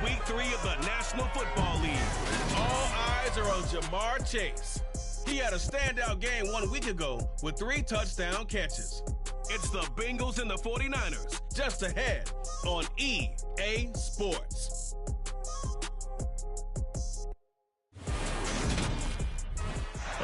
Week 3 of the National Football League. All eyes are on Jamar Chase. He had a standout game 1 week ago with 3 touchdown catches. It's the Bengals and the 49ers, just ahead on EA Sports.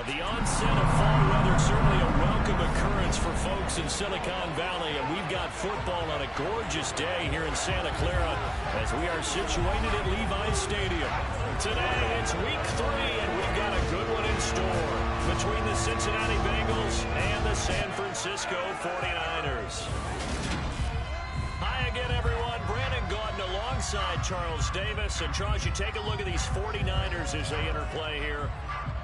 The onset of fall weather, certainly a welcome occurrence for folks in Silicon Valley, and we've got football on a gorgeous day here in Santa Clara as we are situated at Levi's Stadium. Today, it's Week 3, and we've got a good one in store between the Cincinnati Bengals and the San Francisco 49ers. Hi again, everyone. Brandon Gaudin alongside Charles Davis. And Charles, you take a look at these 49ers as they interplay here.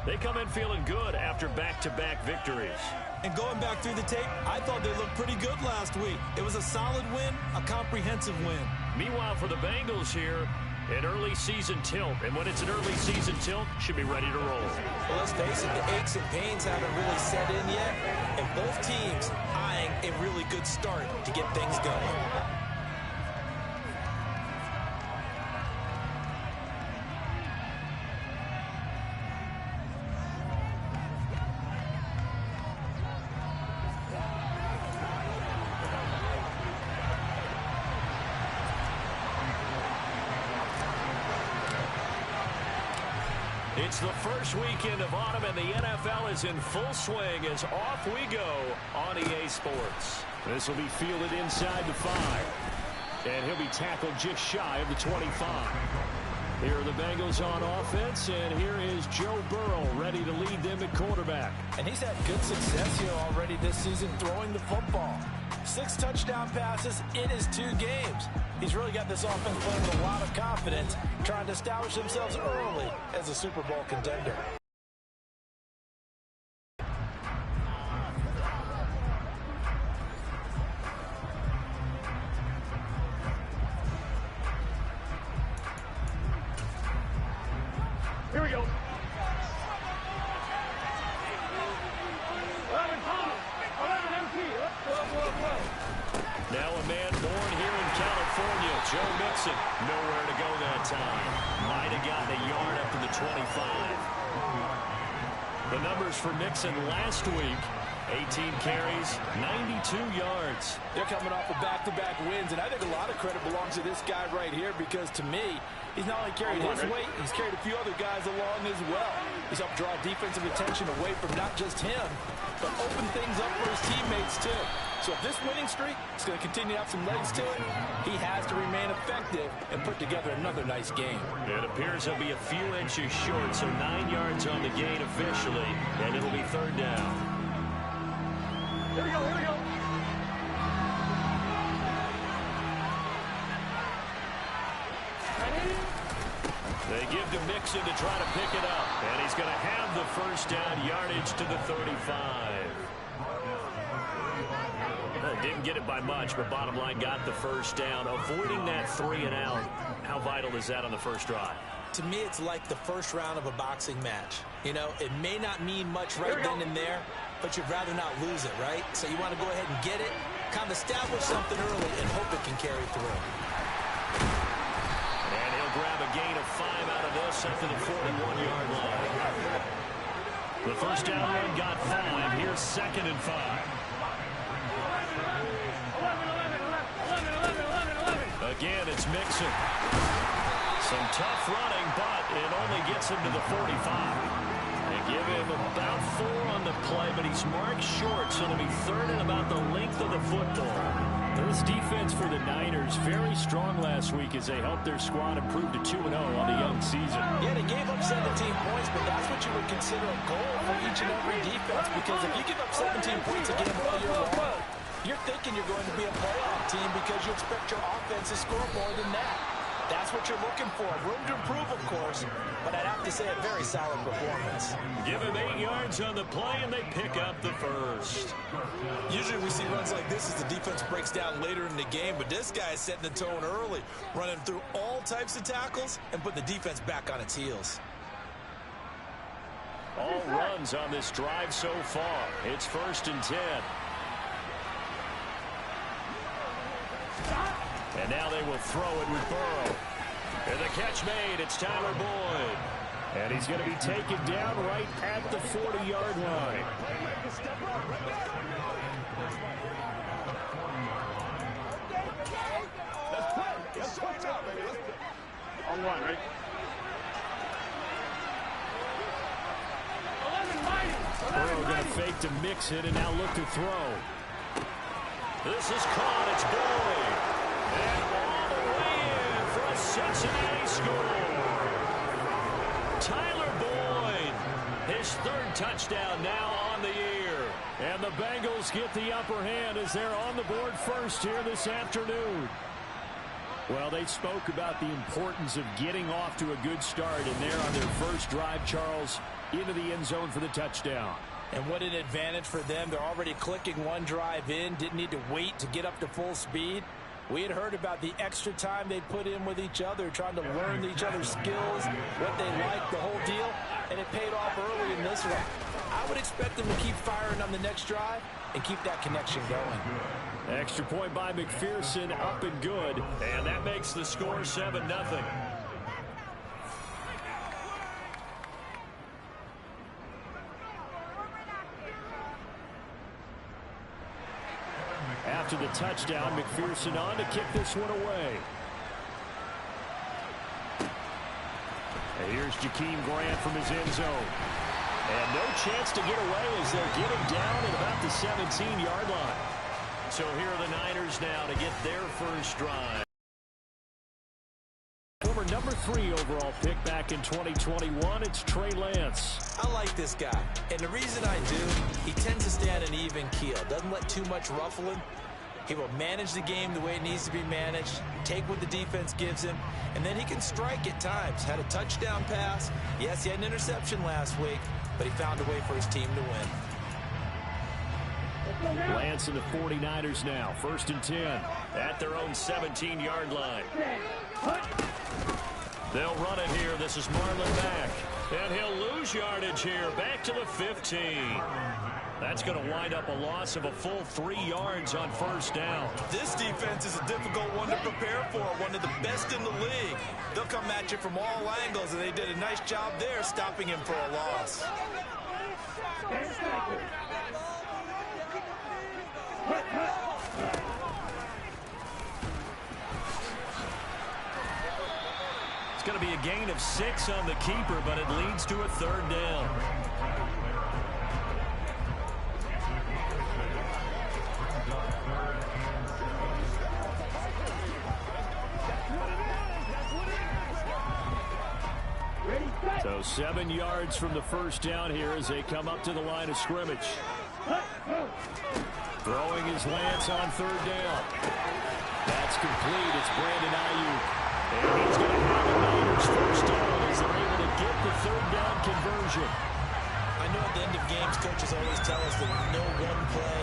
They come in feeling good after back-to-back victories. And going back through the tape, I thought they looked pretty good last week. It was a solid win, a comprehensive win. Meanwhile, for the Bengals here, an early season tilt. And when it's an early season tilt, should be ready to roll. Well, let's face it, the aches and pains haven't really set in yet. And both teams eyeing a really good start to get things going. It's the first weekend of autumn, and the NFL is in full swing as off we go on EA Sports. This will be fielded inside the 5, and he'll be tackled just shy of the 25. Here are the Bengals on offense, and here is Joe Burrow ready to lead them at quarterback. And he's had good success here already this season throwing the football. 6 touchdown passes in his 2 games. He's really got this offense playing with a lot of confidence, trying to establish themselves early as a Super Bowl contender. Here we go. Now a man born here in California, Joe Mixon. Nowhere to go that time. Might have gotten a yard up to the 25. The numbers for Mixon last week, 18 carries, 92 yards. They're coming off of back-to-back wins, and I think a lot of credit belongs to this guy right here because, to me, he's not only carried his weight, he's carried a few other guys along as well. He's helped draw defensive attention away from not just him, but open things up for his teammates, too. So if this winning streak is going to continue to have some legs to it, he has to remain effective and put together another nice game. It appears he'll be a few inches short, so 9 yards on the gain officially, and it'll be 3rd down. Here we go, here we go. They give to Mixon to try to pick it up, and he's going to have the 1st down yardage to the 35. Well, didn't get it by much, but bottom line got the 1st down. Avoiding that 3 and out, how vital is that on the first drive? To me, it's like the first round of a boxing match. You know, it may not mean much right then and there, but you'd rather not lose it, right? So you want to go ahead and get it, kind of establish something early, and hope it can carry through. And he'll grab a gain of 5 out of this up to the 41-yard line. The 1st down run got 5. Here's 2nd and 5. Again, it's Mixon. Some tough running, but it only gets him to the 45. They give him about 4 on the play, but he's marked short, so it'll be 3rd and about the length of the football. This defense for the Niners, very strong last week as they helped their squad improve to 2-0 on the young season. Yeah, they gave up 17 points, but that's what you would consider a goal for each and every defense, because if you give up 17 points a game all year long, you're thinking you're going to be a playoff team because you expect your offense to score more than that. That's what you're looking for. Room to improve, of course, but I'd have to say a very solid performance. Give him 8 yards on the play, and they pick up the 1st. Usually we see runs like this as the defense breaks down later in the game, but this guy is setting the tone early, running through all types of tackles and putting the defense back on its heels. All runs on this drive so far. It's 1st and 10. And now they will throw it with Burrow. And the catch made. It's Tyler Boyd. And he's going to be taken down right at the 40-yard line. Let's play now, baby. On one, ready? Burrow going to fake to mix it and now look to throw. This is caught. It's Boyd. And all the way in for a Cincinnati score. Tyler Boyd, his third touchdown now on the year. And the Bengals get the upper hand as they're on the board first here this afternoon. Well, they spoke about the importance of getting off to a good start, and they're on their first drive, Charles, into the end zone for the touchdown. And what an advantage for them. They're already clicking one drive in, didn't need to wait to get up to full speed. We had heard about the extra time they put in with each other, trying to learn each other's skills, what they like, the whole deal, and it paid off early in this one. I would expect them to keep firing on the next drive and keep that connection going. Extra point by McPherson, up and good, and that makes the score 7-0. After the touchdown, McPherson on to kick this one away. And here's Jakeem Grant from his end zone. And no chance to get away as they'll get him down at about the 17-yard line. So here are the Niners now to get their first drive. Former number 3 overall pick back in 2021, it's Trey Lance. I like this guy, and the reason I do, he tends to stay on an even keel. Doesn't let too much ruffling. He will manage the game the way it needs to be managed, take what the defense gives him, and then he can strike at times. Had a touchdown pass. Yes, he had an interception last week, but he found a way for his team to win. Lance and the 49ers now, 1st and 10 at their own 17-yard line. They'll run it here. This is Marlon Mack. And he'll lose yardage here. Back to the 15. That's going to wind up a loss of a full 3 yards on 1st down. This defense is a difficult one to prepare for. One of the best in the league. They'll come at you from all angles, and they did a nice job there stopping him for a loss. It's going to be a gain of 6 on the keeper, but it leads to a 3rd down. So 7 yards from the 1st down here as they come up to the line of scrimmage. Throwing his Lance on 3rd down. That's complete. It's Brandon Ayuk. And he's going to have the Niners first down as they're able to get the 3rd down conversion. I know at the end of games, coaches always tell us that no one play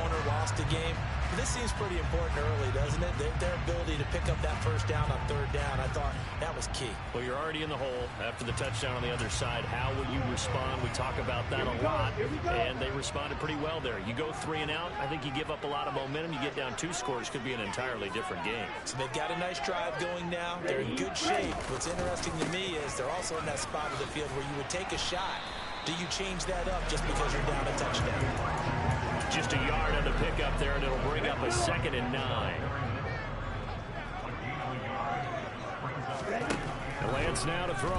won or lost a game. But this seems pretty important early, doesn't it? Their ability to pick up that 1st down on 3rd down, I thought that was key. Well, you're already in the hole after the touchdown on the other side. How will you respond? We talk about that a lot, and they responded pretty well there. You go 3 and out, I think you give up a lot of momentum. You get down 2 scores, could be an entirely different game. So they've got a nice drive going now. They're in good shape. What's interesting to me is they're also in that spot of the field where you would take a shot. Do you change that up just because you're down a touchdown? Just a yard on the pickup there, and it'll bring up a 2nd and 9. And Lance now to throw.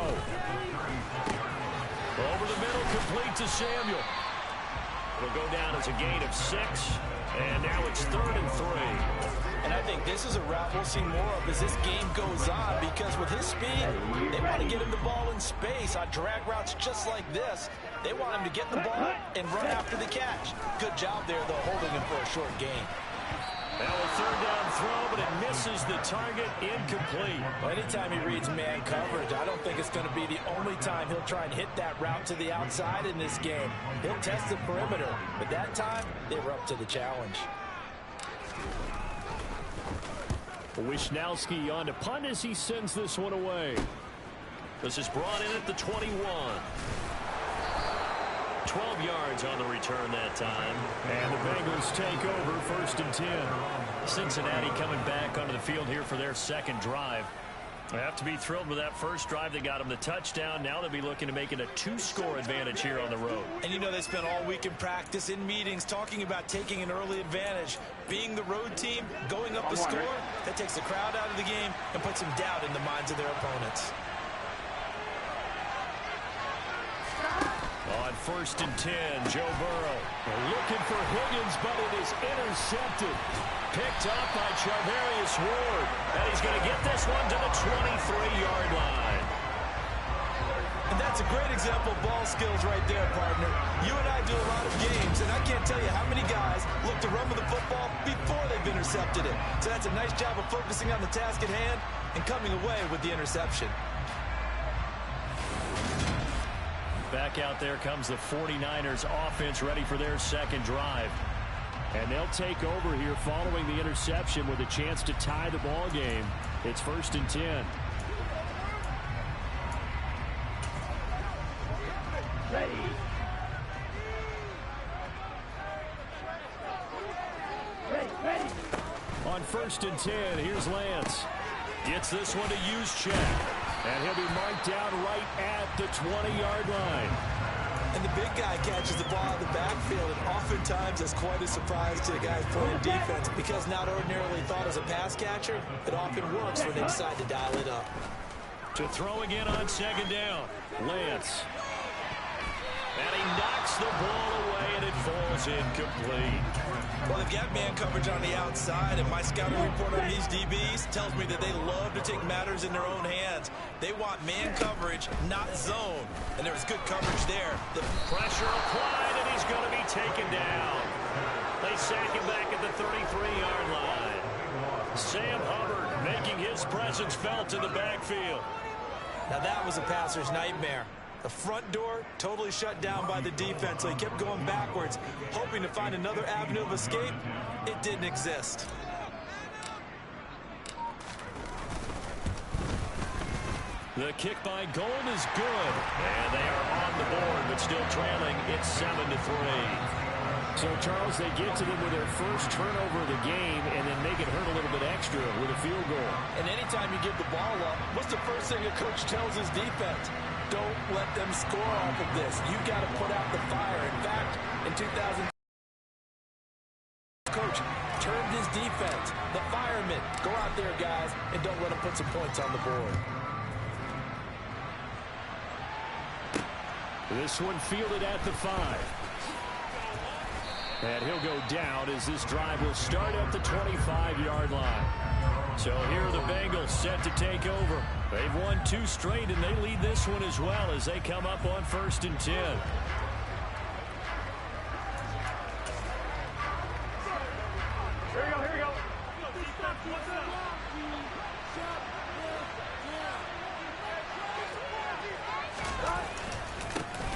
Over the middle, complete to Samuel. It'll go down as a gain of 6, and now it's 3rd and 3. And I think this is a route we'll see more of as this game goes on, because with his speed, they want to get him the ball in space on drag routes just like this. They want him to get the ball and run after the catch. Good job there, though, holding him for a short gain. Now a 3rd down throw, but it misses the target, incomplete. Well, anytime he reads man coverage, I don't think it's going to be the only time he'll try and hit that route to the outside in this game. He'll test the perimeter, but that time, they were up to the challenge. Wishnowski on to punt as he sends this one away. This is brought in at the 21. 12 yards on the return that time. And the Bengals take over 1st and 10. Cincinnati coming back onto the field here for their 2nd drive. They have to be thrilled with that first drive. They got them the touchdown. Now they'll be looking to make it a 2-score advantage here on the road. And you know they spent all week in practice, in meetings, talking about taking an early advantage. Being the road team, going up a score, that takes the crowd out of the game and puts some doubt in the minds of their opponents. On 1st and 10, Joe Burrow. They're looking for Higgins, but it is intercepted. Picked up by Charvarius Ward. And he's going to get this one to the 23-yard line. And that's a great example of ball skills right there, partner. You and I do a lot of games, and I can't tell you how many guys look to run with the football before they've intercepted it. So that's a nice job of focusing on the task at hand and coming away with the interception. Back out there comes the 49ers offense ready for their second drive. And they'll take over here following the interception with a chance to tie the ball game. It's 1st and 10. Ready. Ready. On 1st and 10, here's Lance. Gets this one to Juszczyk. And he'll be marked down right at the 20-yard line. And the big guy catches the ball in the backfield, and oftentimes that's quite a surprise to the guys playing defense, because not ordinarily thought as a pass catcher, it often works when they decide to dial it up. To throw again on 2nd down, Lance. And he knocks the ball away, and it falls incomplete. Well, they've got man coverage on the outside, and my scouting report on these DBs tells me that they love to take matters in their own hands. They want man coverage, not zone. And there was good coverage there. The pressure applied, and he's going to be taken down. They sack him back at the 33-yard line. Sam Hubbard making his presence felt in the backfield. Now that was a passer's nightmare. The front door totally shut down by the defense, so he kept going backwards, hoping to find another avenue of escape. It didn't exist. The kick by Gold is good, and they are on the board, but still trailing. It's 7-3. So, Charles, they get to them with their first turnover of the game and then make it hurt a little bit extra with a field goal. And anytime you give the ball up, what's the first thing a coach tells his defense? Don't let them score off of this. You've got to put out the fire. In fact, in 2000, coach turned his defense, the firemen. Go out there, guys, and don't let them put some points on the board. This one fielded at the 5. And he'll go down as this drive will start at the 25-yard line. So here are the Bengals set to take over. They've won 2 straight, and they lead this one as well as they come up on 1st and 10. Here we go.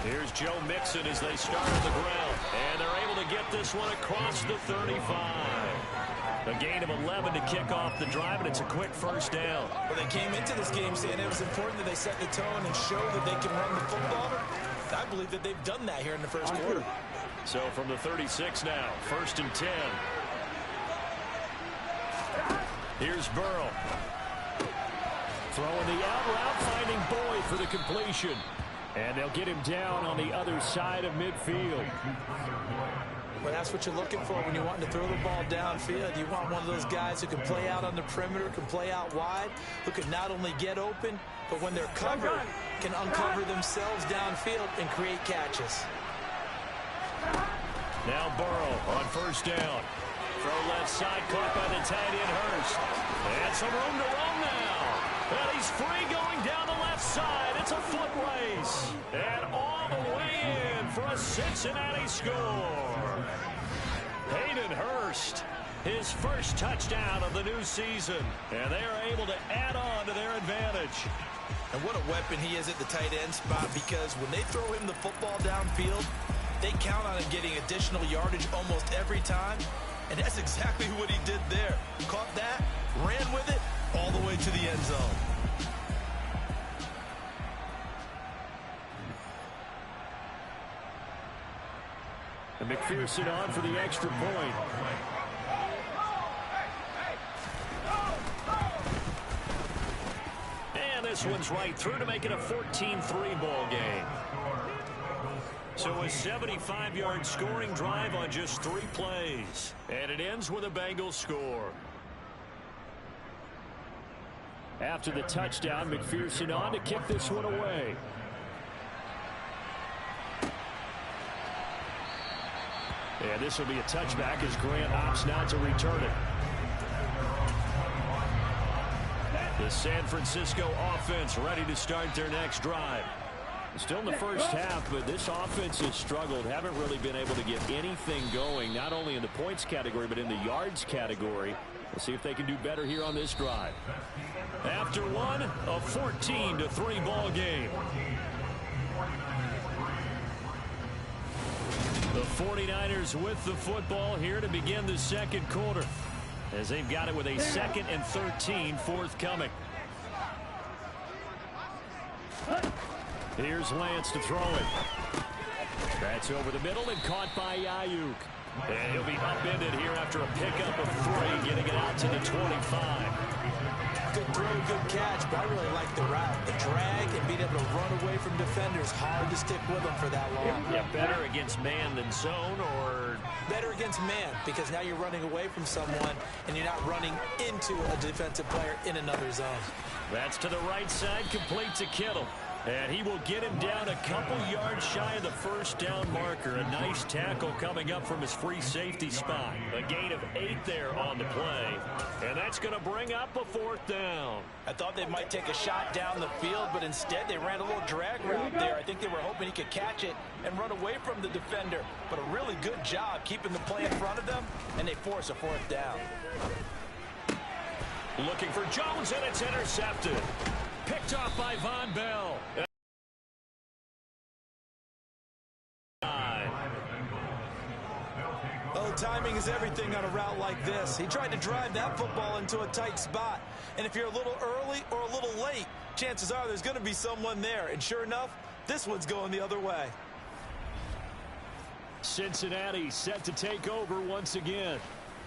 Here's Joe Mixon as they start on the ground. And they're able to get this one across the 35. A gain of 11 to kick off the drive, and it's a quick first down. Well, they came into this game saying it was important that they set the tone and show that they can run the football. I believe that they've done that here in the first quarter. So from the 36 now, 1st and 10. Here's Burrow. Throwing the out route, finding Boyd for the completion. And they'll get him down on the other side of midfield. Well, that's what you're looking for when you're wanting to throw the ball downfield. You want one of those guys who can play out on the perimeter, can play out wide, who can not only get open, but when they're covered, can uncover themselves downfield and create catches. Now Burrow on 1st down. Throw left side, caught by the tight end Hurst. And some room to run now. And he's free going down the left side. It's a foot race. And all the way in for a Cincinnati score. Hayden Hurst, his first touchdown of the new season. And they are able to add on to their advantage. And what a weapon he is at the tight end spot, because when they throw him the football downfield, they count on him getting additional yardage almost every time. And that's exactly what he did there. Caught that, ran with it, all the way to the end zone. And McPherson on for the extra point. this one's right through to make it a 14-3 ball game. So a 75-yard scoring drive on just 3 plays. And it ends with a Bangles score. After the touchdown, McPherson on to kick this one away. And this will be a touchback as Grant opts not to return it. The San Francisco offense ready to start their next drive. Still in the first half, but this offense has struggled. Haven't really been able to get anything going, not only in the points category, but in the yards category. We'll see if they can do better here on this drive. After one, a 14-3 ball game. The 49ers with the football here to begin the second quarter, as they've got it with a 2nd and 13 forthcoming. Here's Lance to throw it. That's over the middle and caught by Ayuk. And he'll be upended here after a pickup of 3, getting it out to the 25. Good throw, good catch, but I really like the route. The drag and being able to run away from defenders. Hard to stick with them for that long. Yeah, better against man than zone, or? Better against man, because now you're running away from someone and you're not running into a defensive player in another zone. That's to the right side, complete to Kittle. And he will get him down a couple yards shy of the first down marker. A nice tackle coming up from his free safety spot. A gain of 8 there on the play. And that's going to bring up a 4th down. I thought they might take a shot down the field, but instead they ran a little drag route there. I think they were hoping he could catch it and run away from the defender. But a really good job keeping the play in front of them, and they force a 4th down. Looking for Jones, and it's intercepted. Picked off by Von Bell. Oh, timing is everything on a route like this. He tried to drive that football into a tight spot. And if you're a little early or a little late, chances are there's going to be someone there. And sure enough, this one's going the other way. Cincinnati set to take over once again.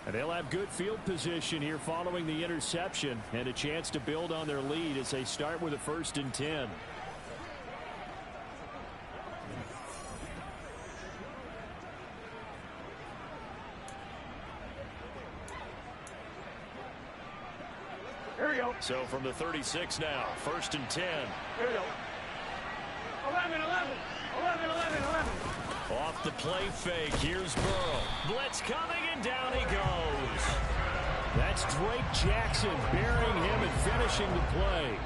And they'll have good field position here following the interception and a chance to build on their lead as they start with a 1st and 10. Here we go. So from the 36 now, 1st and 10. Here we go. 11. Off the play fake. Here's Burrow. Blitz coming, and down he goes. That's Drake Jackson burying him and finishing the play.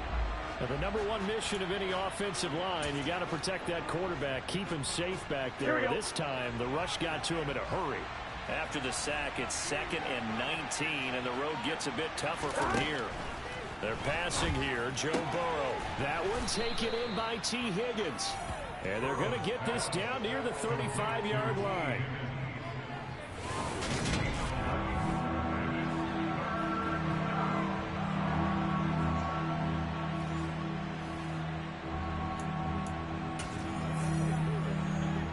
Now, the #1 mission of any offensive line, you got to protect that quarterback, keep him safe back there. This time, the rush got to him in a hurry. After the sack, it's 2nd and 19, and the road gets a bit tougher from here. They're passing here, Joe Burrow. That one taken in by T. Higgins. And they're going to get this down near the 35-yard line.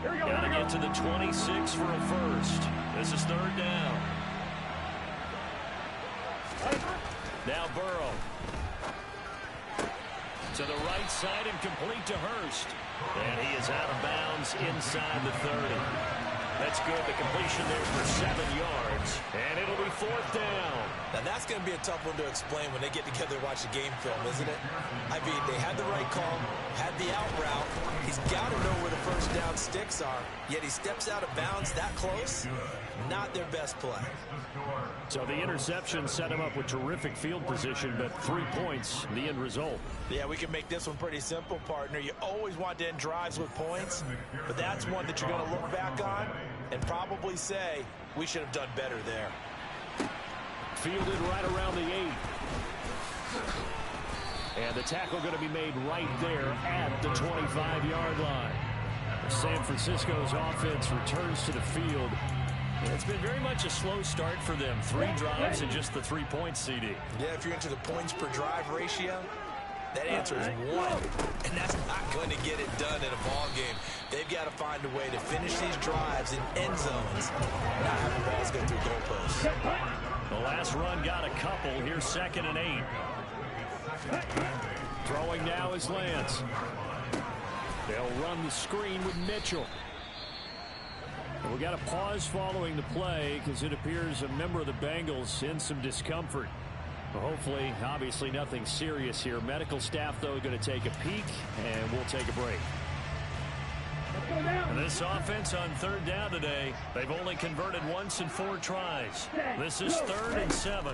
Got to get to the 26 for a 1st. This is 3rd down. Now Burrow. To the right side and complete to Hurst. And he is out of bounds inside the 30. That's good. The completion there for 7 yards. And it'll be 4th down. Now that's going to be a tough one to explain when they get together and watch the game film, isn't it? I mean, they had the right call, had the out route. He's got to know where the first down sticks are. Yet he steps out of bounds that close. Not their best play. So the interception set him up with terrific field position, but 3 points, the end result. Yeah, we can make this one pretty simple, partner. You always want to end drives with points, but that's one that you're going to look back on and probably say, we should have done better there. Fielded right around the 8. And the tackle going to be made right there at the 25-yard line. San Francisco's offense returns to the field. It's been very much a slow start for them. 3 drives and just the 3 points, CD. Yeah, if you're into the points per drive ratio, that answer is 1. And that's not going to get it done in a ball game. They've got to find a way to finish these drives in end zones, not have the balls go through goalposts. The last run got a couple. Here's 2nd and 8. Throwing now is Lance. They'll run the screen with Mitchell. And we got a pause following the play because it appears a member of the Bengals in some discomfort. Well, hopefully, obviously nothing serious here. Medical staff, though, going to take a peek, and we'll take a break. And this offense on third down today, they've only converted once in 4 tries. This is 3rd and 7.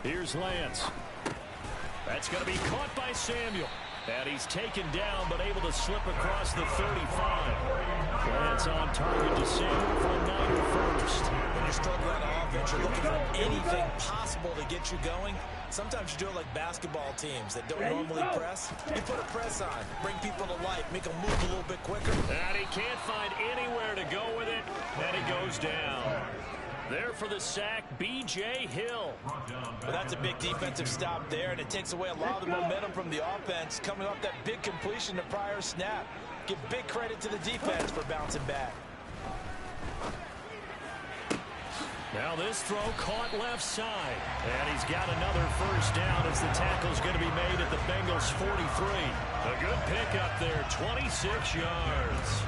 Here's Lance. That's going to be caught by Samuel. And he's taken down, but able to slip across the 35. Lance on target to Samuel for a Niner first. When you're struggling on offense, you're looking for anything possible to get you going. Sometimes you do it like basketball teams that don't normally press. You put a press on, bring people to life, make them move a little bit quicker. And he can't find anywhere to go with it, and he goes down. There for the sack, B.J. Hill. Well, that's a big defensive stop there, and it takes away a lot of the momentum from the offense coming off that big completion the prior snap. Give big credit to the defense for bouncing back. Now this throw caught left side. And he's got another first down as the tackle's going to be made at the Bengals 43. A good pickup there, 26 yards.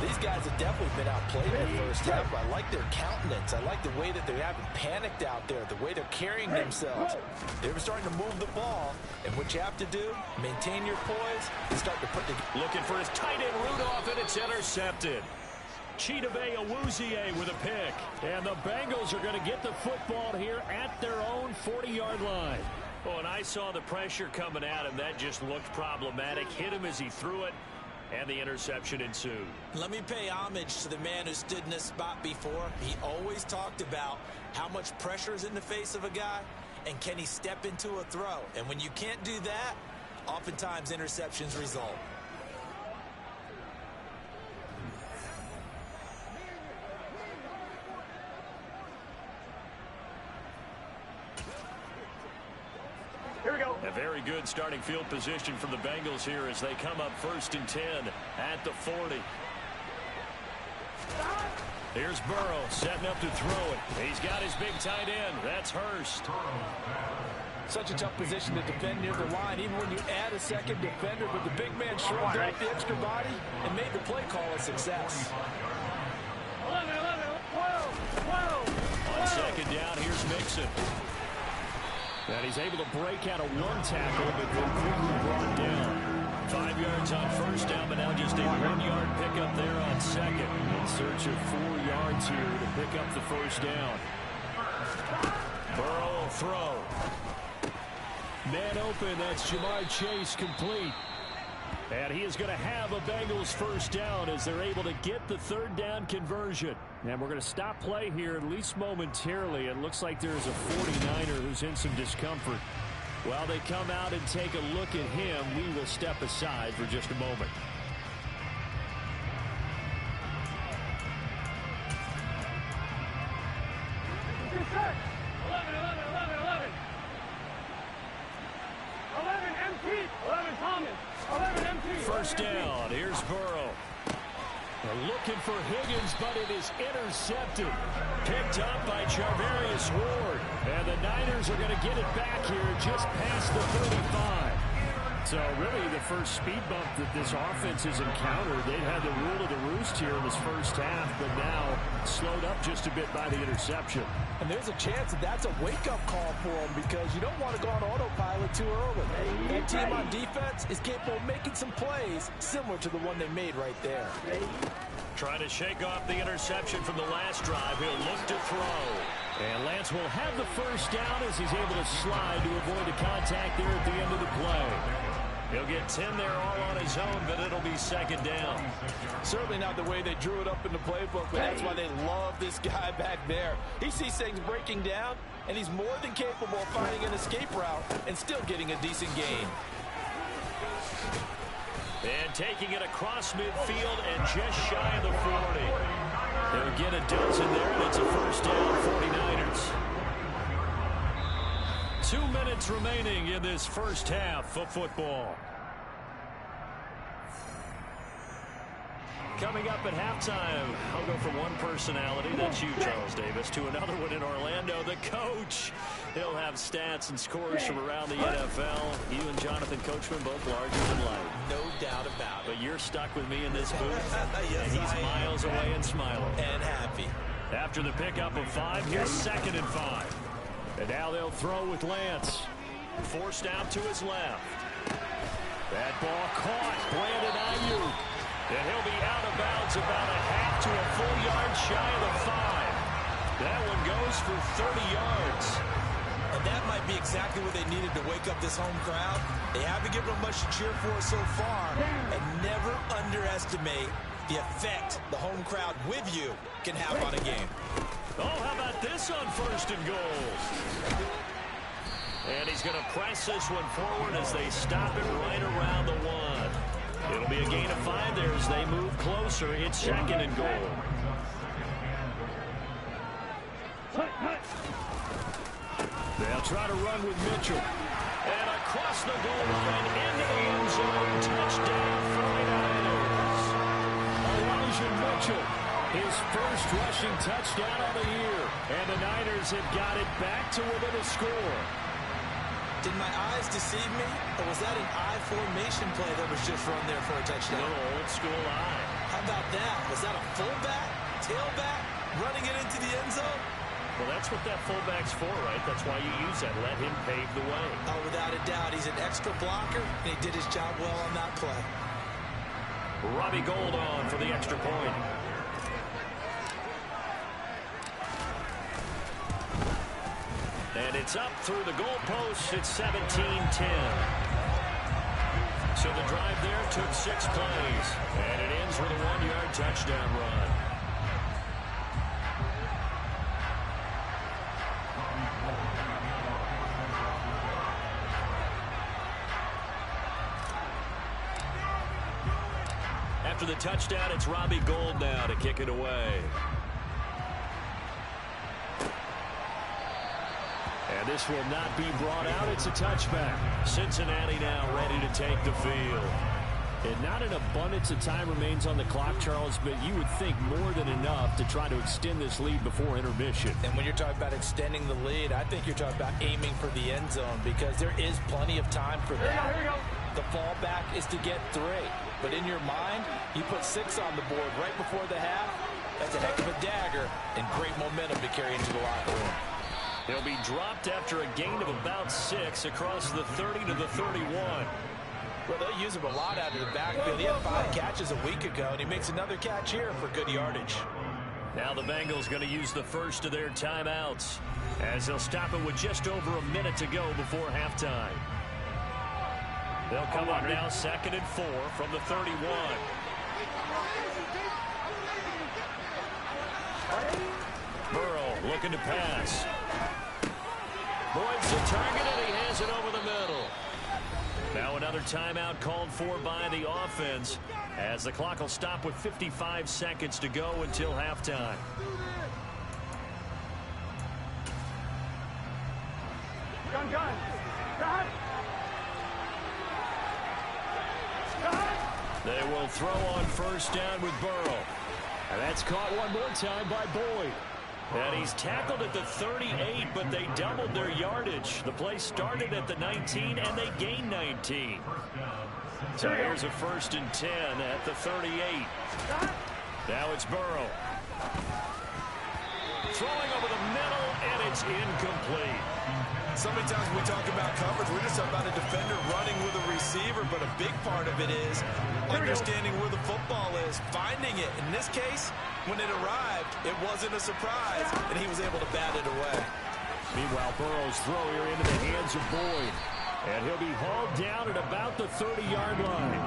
These guys have definitely been outplayed in the first half. I like their countenance. I like the way that they haven't panicked out there, the way they're carrying themselves. They're starting to move the ball, and what you have to do, maintain your poise, and start to put the... Looking for his tight end Rudolph, and it's intercepted. Chidobe Awuzie with a pick. And the Bengals are going to get the football here at their own 40-yard line. Oh, and I saw the pressure coming at him. That just looked problematic. Hit him as he threw it. And the interception ensued. Let me pay homage to the man who stood in this spot before. He always talked about how much pressure is in the face of a guy and can he step into a throw. And when you can't do that, oftentimes interceptions result. A very good starting field position from the Bengals here as they come up 1st and 10 at the 40. Here's Burrow setting up to throw it. He's got his big tight end. That's Hurst. Such a tough position to defend near the line, even when you add a second defender, but the big man shrugged off the extra body and made the play call a success. 11, 12. On 2nd down, here's Mixon. And he's able to break out of one tackle, but then quickly brought down. 5 yards on 1st down, but now just a 1-yard pickup there on 2nd. In search of 4 yards here to pick up the 1st down. Burrow will throw. Man open, that's Jamar Chase complete. And he is going to have a Bengals 1st down as they're able to get the 3rd down conversion. And we're going to stop play here at least momentarily. It looks like there's a 49er who's in some discomfort. While they come out and take a look at him, we will step aside for just a moment. First down, here's Burrow. They're looking for Higgins, but it is intercepted. Picked up by Charvarius Ward. And the Niners are going to get it back here just past the 35. So really the first speed bump that this offense has encountered. They've had the rule of the roost here in this first half, but now slowed up just a bit by the interception. And there's a chance that that's a wake-up call for them because you don't want to go on autopilot too early. That team on defense is capable of making some plays similar to the one they made right there. Trying to shake off the interception from the last drive. He'll look to throw. And Lance will have the 1st down as he's able to slide to avoid the contact there at the end of the play. He'll get 10 there all on his own, but it'll be 2nd down. Certainly not the way they drew it up in the playbook, but that's why they love this guy back there. He sees things breaking down, and he's more than capable of finding an escape route and still getting a decent gain. And taking it across midfield and just shy of the 40. They'll get a dozen there, and it's a 1st down, 49ers. 2 minutes remaining in this first half of football. Coming up at halftime, I'll go from one personality, that's you, Charles Davis, to another one in Orlando, the coach. He'll have stats and scores from around the NFL. You and Jonathan Coachman both larger than life. No doubt about it. But you're stuck with me in this booth, yes, and he's miles away and smiling. And happy. After the pickup of 5, here's 2nd and 5. And now they'll throw with Lance. Forced out to his left. That ball caught. Brandon Ayuk. And he'll be out of bounds about a half to a full yard shy of the 5. That one goes for 30 yards. And that might be exactly what they needed to wake up this home crowd. They haven't given them much to cheer for so far. And never underestimate the effect the home crowd with you can have on a game. Oh, how about this on 1st and goal? And he's going to press this one forward as they stop it right around the 1. It'll be a gain of 5 there as they move closer. It's 2nd and goal. They'll try to run with Mitchell. And across the goal line into the end zone. Touchdown, 49ers. Elijah Mitchell, his first rushing touchdown of the year. And the Niners have got it back to within a score. Did my eyes deceive me, or was that an I formation play that was just run there for a touchdown? A little old school eye. How about that? Was that a fullback, tailback, running it into the end zone? Well, that's what that fullback's for, right? That's why you use that. Let him pave the way. Oh, without a doubt. He's an extra blocker, and he did his job well on that play. Robbie Gould on for the extra point. And it's up through the goalpost. It's 17-10. So the drive there took 6 plays. And it ends with a 1-yard touchdown run. After the touchdown, it's Robbie Gould now to kick it away. And this will not be brought out. It's a touchback. Cincinnati now ready to take the field. And not an abundance of time remains on the clock, Charles, but you would think more than enough to try to extend this lead before intermission. And when you're talking about extending the lead, I think you're talking about aiming for the end zone because there is plenty of time for that. Here we go. The fallback is to get 3. But in your mind, you put 6 on the board right before the half. That's a heck of a dagger and great momentum to carry into the locker room. He'll be dropped after a gain of about 6 across the 30 to the 31. Well, they'll use him a lot out of the backfield. He had 5 catches a week ago, and he makes another catch here for good yardage. Now the Bengals going to use the first of their timeouts as they'll stop it with just over a minute to go before halftime. They'll come up now 2nd and 4 from the 31. Burrow looking to pass. Boyd's the target, and he has it over the middle. Now another timeout called for by the offense as the clock will stop with 55 seconds to go until halftime. They will throw on 1st down with Burrow. And that's caught one more time by Boyd. And he's tackled at the 38, but they doubled their yardage. The play started at the 19, and they gained 19. So here's a 1st and 10 at the 38. Now it's Burrow. Throwing over the middle, and it's incomplete. So many times when we talk about coverage, we're just talking about a defender running with a receiver, but a big part of it is understanding where the football is, finding it. In this case, when it arrived, it wasn't a surprise, and he was able to bat it away. Meanwhile, Burrow's throw here into the hands of Boyd. And he'll be hauled down at about the 30-yard line.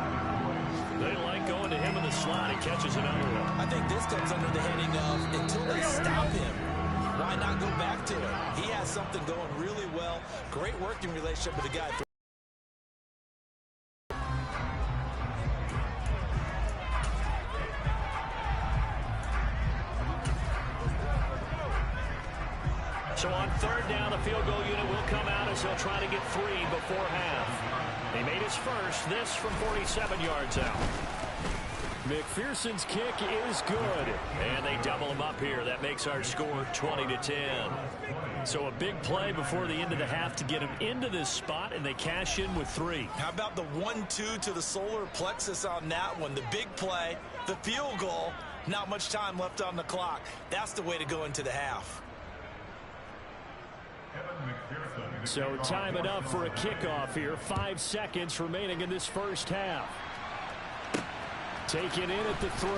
They like going to him in the slot. He catches another one. I think this comes under the heading of until they stop him, why not go back to it? He has something going really well. Great working relationship with the guy. So on 3rd down, the field goal unit will come out as he'll try to get 3 before half. He made his first, this from 47 yards out. McPherson's kick is good. And they double him up here. That makes our score 20-10. So a big play before the end of the half to get him into this spot, and they cash in with 3. How about the 1-2 to the solar plexus on that one? The big play, the field goal, not much time left on the clock. That's the way to go into the half. So time it up for a kickoff here. 5 seconds remaining in this first half. Taken in at the 3.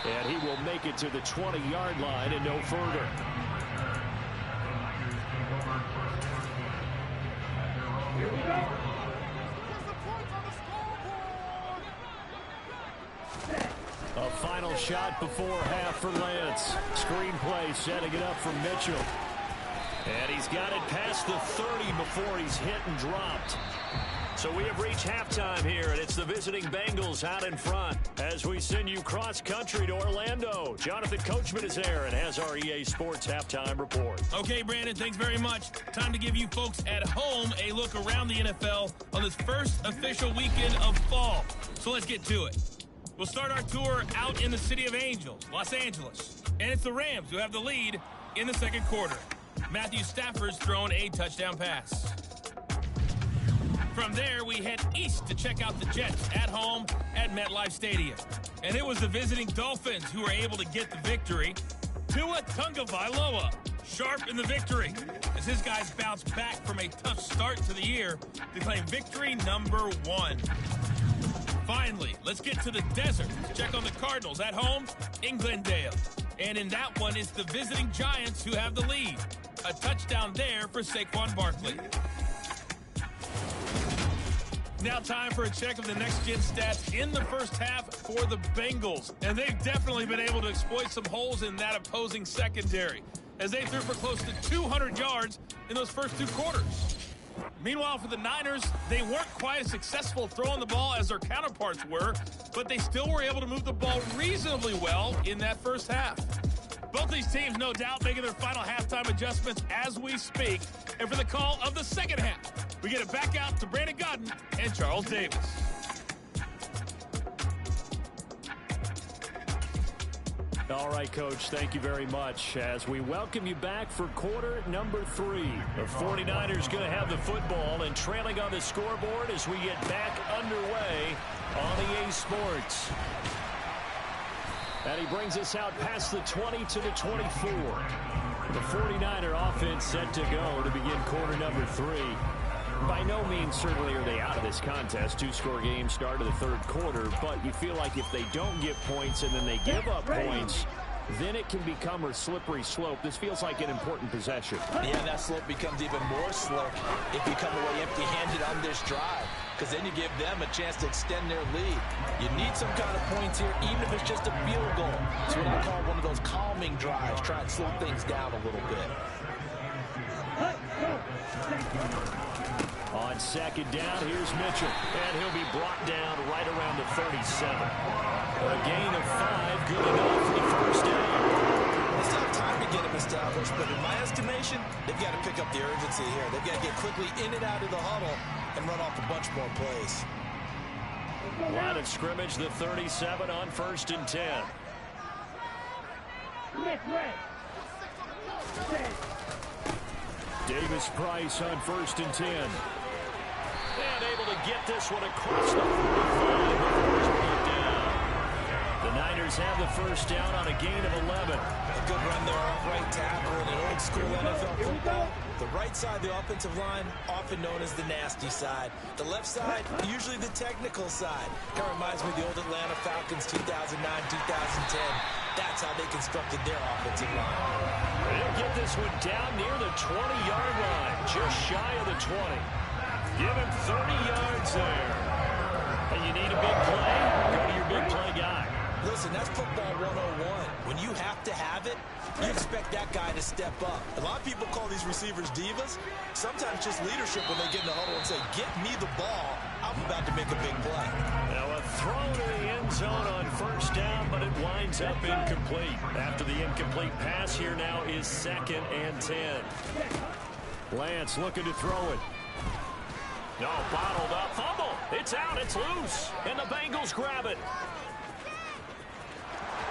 And he will make it to the 20-yard line and no further. Here we go. A final shot before half for Lance. Screenplay setting it up for Mitchell. And he's got it past the 30 before he's hit and dropped. So we have reached halftime here, and it's the visiting Bengals out in front as we send you cross-country to Orlando. Jonathan Coachman is there and has our EA Sports halftime report. Okay, Brandon, thanks very much. Time to give you folks at home a look around the NFL on this first official weekend of fall. So let's get to it. We'll start our tour out in the City of Angels, Los Angeles. And it's the Rams who have the lead in the second quarter. Matthew Stafford's thrown a touchdown pass. From there, we head east to check out the Jets at home at MetLife Stadium. And it was the visiting Dolphins who were able to get the victory. Tua Tagovailoa, sharp in the victory, as his guys bounced back from a tough start to the year to claim victory number 1. Finally, let's get to the desert to check on the Cardinals at home in Glendale. And in that one, it's the visiting Giants who have the lead. A touchdown there for Saquon Barkley. Now time for a check of the next-gen stats in the first half for the Bengals. And they've definitely been able to exploit some holes in that opposing secondary, as they threw for close to 200 yards in those first 2 quarters. Meanwhile, for the Niners, they weren't quite as successful throwing the ball as their counterparts were, but they still were able to move the ball reasonably well in that first half. Both these teams, no doubt, making their final halftime adjustments as we speak. And for the call of the second half, we get it back out to Brandon Godden and Charles Davis. All right, Coach, thank you very much as we welcome you back for quarter number 3. The 49ers going to have the football and trailing on the scoreboard as we get back underway on EA Sports. And he brings us out past the 20 to the 24. The 49er offense set to go to begin quarter number 3. By no means certainly are they out of this contest. 2-score game start of the third quarter, but you feel like if they don't get points and then they give up points, then it can become a slippery slope. This feels like an important possession. Yeah, that slope becomes even more slick if you come away empty-handed on this drive, because then you give them a chance to extend their lead. You need some kind of points here, even if it's just a field goal. It's what I call one of those calming drives. Try and slow things down a little bit. On second down, here's Mitchell, and he'll be brought down right around the 37. A gain of 5, good enough for the first down. They still have time to get him established, but in my estimation, they've got to pick up the urgency here. They've got to get quickly in and out of the huddle and run off a bunch more plays. Line of scrimmage, the 37 on 1st and 10. Davis Price on 1st and 10. And able to get this one across the 45 before he's brought down. The Niners have the first down on a gain of 11. A good run there off right tackle in an old school NFL football. The right side of the offensive line, often known as the nasty side. The left side, usually the technical side. Kind of reminds me of the old Atlanta Falcons 2009, 2010. That's how they constructed their offensive line. They'll get this one down near the 20-yard line, just shy of the 20. Give him 30 yards there. And you need a big play? Go to your big play guy. Listen, that's football 101. When you have to have it, you expect that guy to step up. A lot of people call these receivers divas. Sometimes just leadership when they get in the huddle and say, get me the ball. I'm about to make a big play. Now a throw to the end zone on 1st down, but it winds up incomplete. After the incomplete pass, here now is 2nd and 10. Lance looking to throw it. No, bottled up. Fumble. It's out. It's loose. And the Bengals grab it.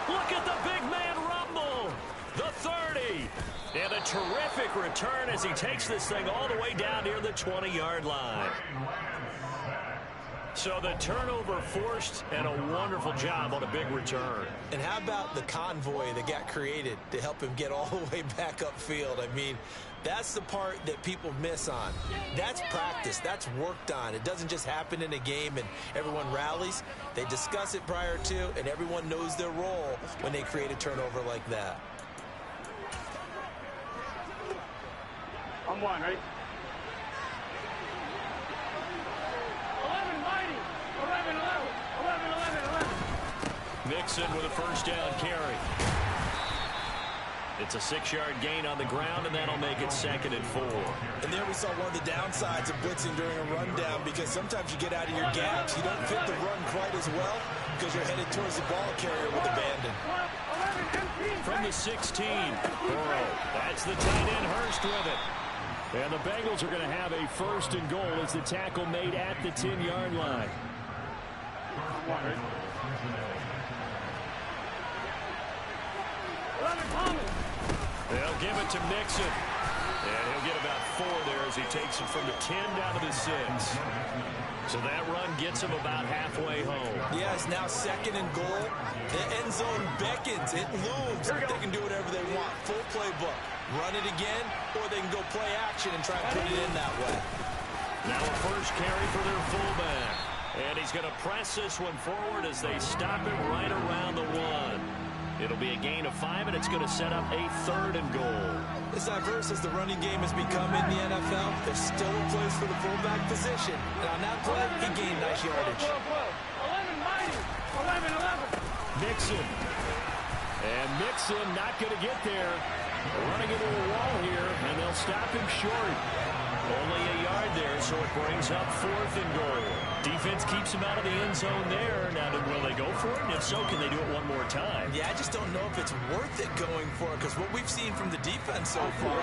Look at the big man rumble. The 30. And a terrific return as he takes this thing all the way down near the 20-yard line. So the turnover forced and a wonderful job on a big return. And how about the convoy that got created to help him get all the way back upfield? I mean, that's the part that people miss on. That's practice. That's worked on. It doesn't just happen in a game and everyone rallies. They discuss it prior to, and everyone knows their role when they create a turnover like that. I'm one, right? 11, mighty. 11, 11. 11, 11, 11. Mixon with a first down carry. It's a 6-yard gain on the ground, and that'll make it 2nd and 4. And there we saw one of the downsides of blitzing during a rundown, because sometimes you get out of your gaps. You don't fit the run quite as well because you're headed towards the ball carrier with abandon. From the 16, Burrow. That's the tight end, Hurst with it. And the Bengals are going to have a 1st and goal as the tackle made at the 10-yard line. They'll give it to Mixon. And he'll get about 4 there as he takes it from the 10 down to the 6. So that run gets him about halfway home. Yeah, it's now 2nd and goal. The end zone beckons. It looms. They can do whatever they want. Full playbook. Run it again, or they can go play action and try and put it in that way. Now a first carry for their fullback. And he's going to press this one forward as they stop it right around the 1. It'll be a gain of 5, and it's going to set up a 3rd and goal. As diverse as the running game has become in the NFL, there's still a place for the fullback position. And on that play, he gained nice yardage. 11, mighty. 11, 11. Mixon. And Mixon not going to get there. Running into a wall here, and they'll stop him short. Only a yard there, so it brings up 4th and goal. Defense keeps him out of the end zone there. Now, will they go for it? And if so, can they do it one more time? Yeah, I just don't know if it's worth it going for it, because what we've seen from the defense so far,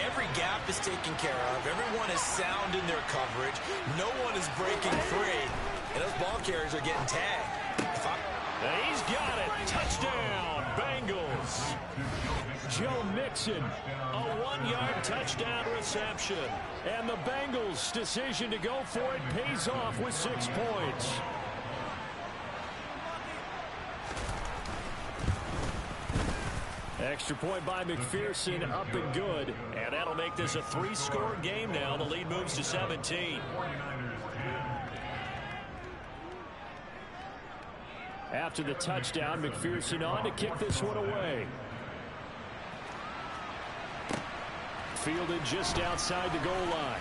every gap is taken care of. Everyone is sound in their coverage. No one is breaking free. And those ball carriers are getting tagged. And he's got it. Touchdown, Bengals. Joe Mixon, a 1-yard touchdown reception. And the Bengals' decision to go for it pays off with 6 points. Extra point by McPherson, up and good. And that'll make this a 3-score game now. The lead moves to 17. After the touchdown, McPherson on to kick this one away. Fielded just outside the goal line.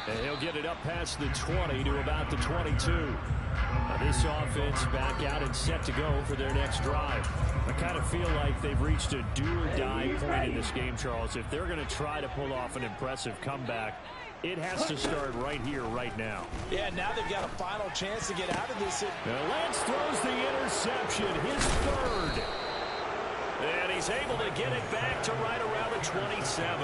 And he'll get it up past the 20 to about the 22. Now this offense back out and set to go for their next drive. I kind of feel like they've reached a do-or-die point in this game, Charles. If they're going to try to pull off an impressive comeback, it has to start right here, right now. Yeah, now they've got a final chance to get out of this. Now Lance throws the interception, his 3rd. And he's able to get it back to right around the 27.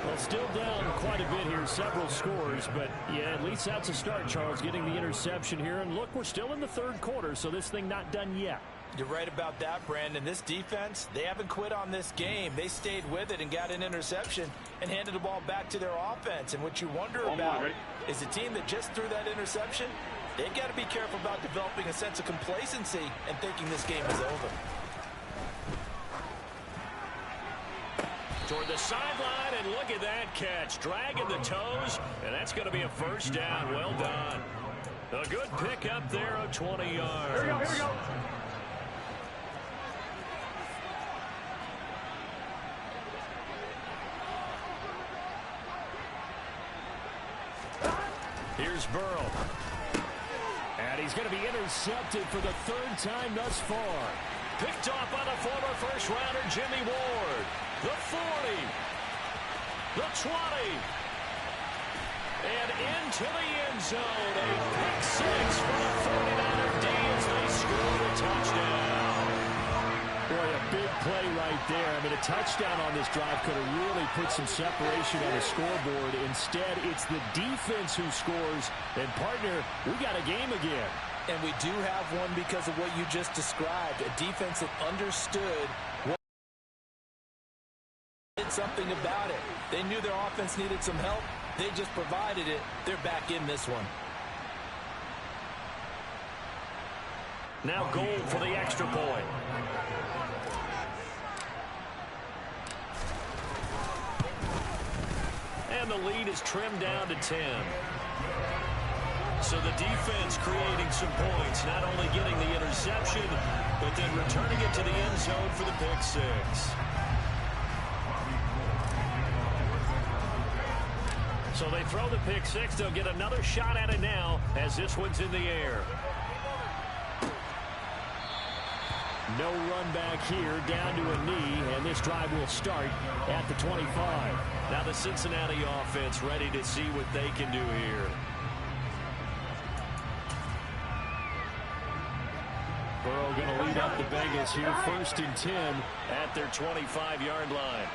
Well, still down quite a bit here, several scores, but yeah, at least that's a start, Charles, getting the interception here. And look, we're still in the 3rd quarter, so this thing not done yet. You're right about that, Brandon. This defense, they haven't quit on this game. They stayed with it and got an interception and handed the ball back to their offense. And what you wonder about is the team that just threw that interception, they've got to be careful about developing a sense of complacency and thinking this game is over. Toward the sideline, and look at that catch. Dragging the toes, and that's going to be a 1st down. Well done. A good pick up there of 20 yards. Here we go, here we go. Here's Burrow. And he's going to be intercepted for the 3rd time thus far. Picked off by the former first-rounder Jimmy Ward. The 40. The 20. And into the end zone. A pick 6 for the 49er D as they score a touchdown. Boy, a big play right there. I mean, a touchdown on this drive could have really put some separation on the scoreboard. Instead, it's the defense who scores. And, partner, we got a game again. And we do have one because of what you just described. A defense that understood what did something about it. They knew their offense needed some help. They just provided it. They're back in this one. Now goal for the extra point. And the lead is trimmed down to 10. So the defense creating some points, not only getting the interception, but then returning it to the end zone for the pick six. So they throw the pick six. They'll get another shot at it now as this one's in the air. No run back here, down to a knee, and this drive will start at the 25. Now the Cincinnati offense ready to see what they can do here. Burrow going to lead up the Bengals here, 1st and 10 at their 25-yard line.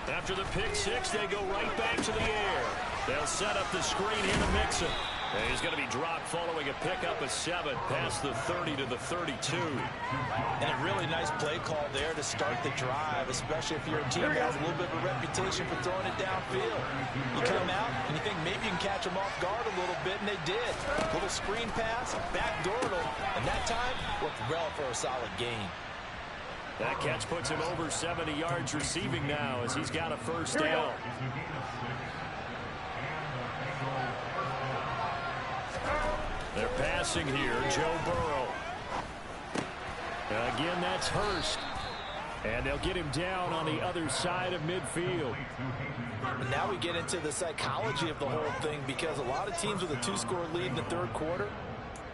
After the pick six, they go right back to the air. They'll set up the screen here to mix it. And he's going to be dropped following a pickup of 7 past the 30 to the 32. And a really nice play call there to start the drive, especially if you're a team that has a little bit of a reputation for throwing it downfield. You come out and you think maybe you can catch them off guard a little bit, and they did. A little screen pass, backdoor them, and that time worked well for a solid gain. That catch puts him over 70 yards receiving now as he's got a first down. They're passing here, Joe Burrow. Again, that's Hurst. And they'll get him down on the other side of midfield. And now we get into the psychology of the whole thing, because a lot of teams with a 2-score lead in the third quarter,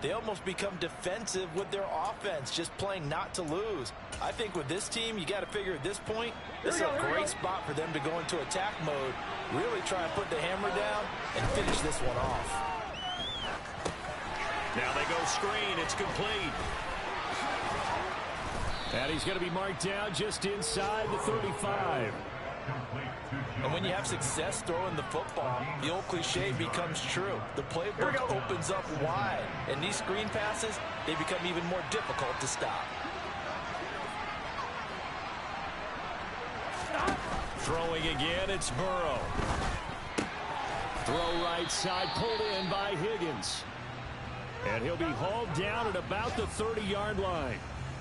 they almost become defensive with their offense, just playing not to lose. I think with this team, you got to figure at this point, this is a great spot for them to go into attack mode, really try and put the hammer down and finish this one off. Now they go screen. It's complete. And he's going to be marked down just inside the 35. And when you have success throwing the football, the old cliche becomes true. The playbook opens up wide. And these screen passes, they become even more difficult to stop. Throwing again, it's Burrow. Throw right side, pulled in by Higgins. And he'll be hauled down at about the 30-yard line.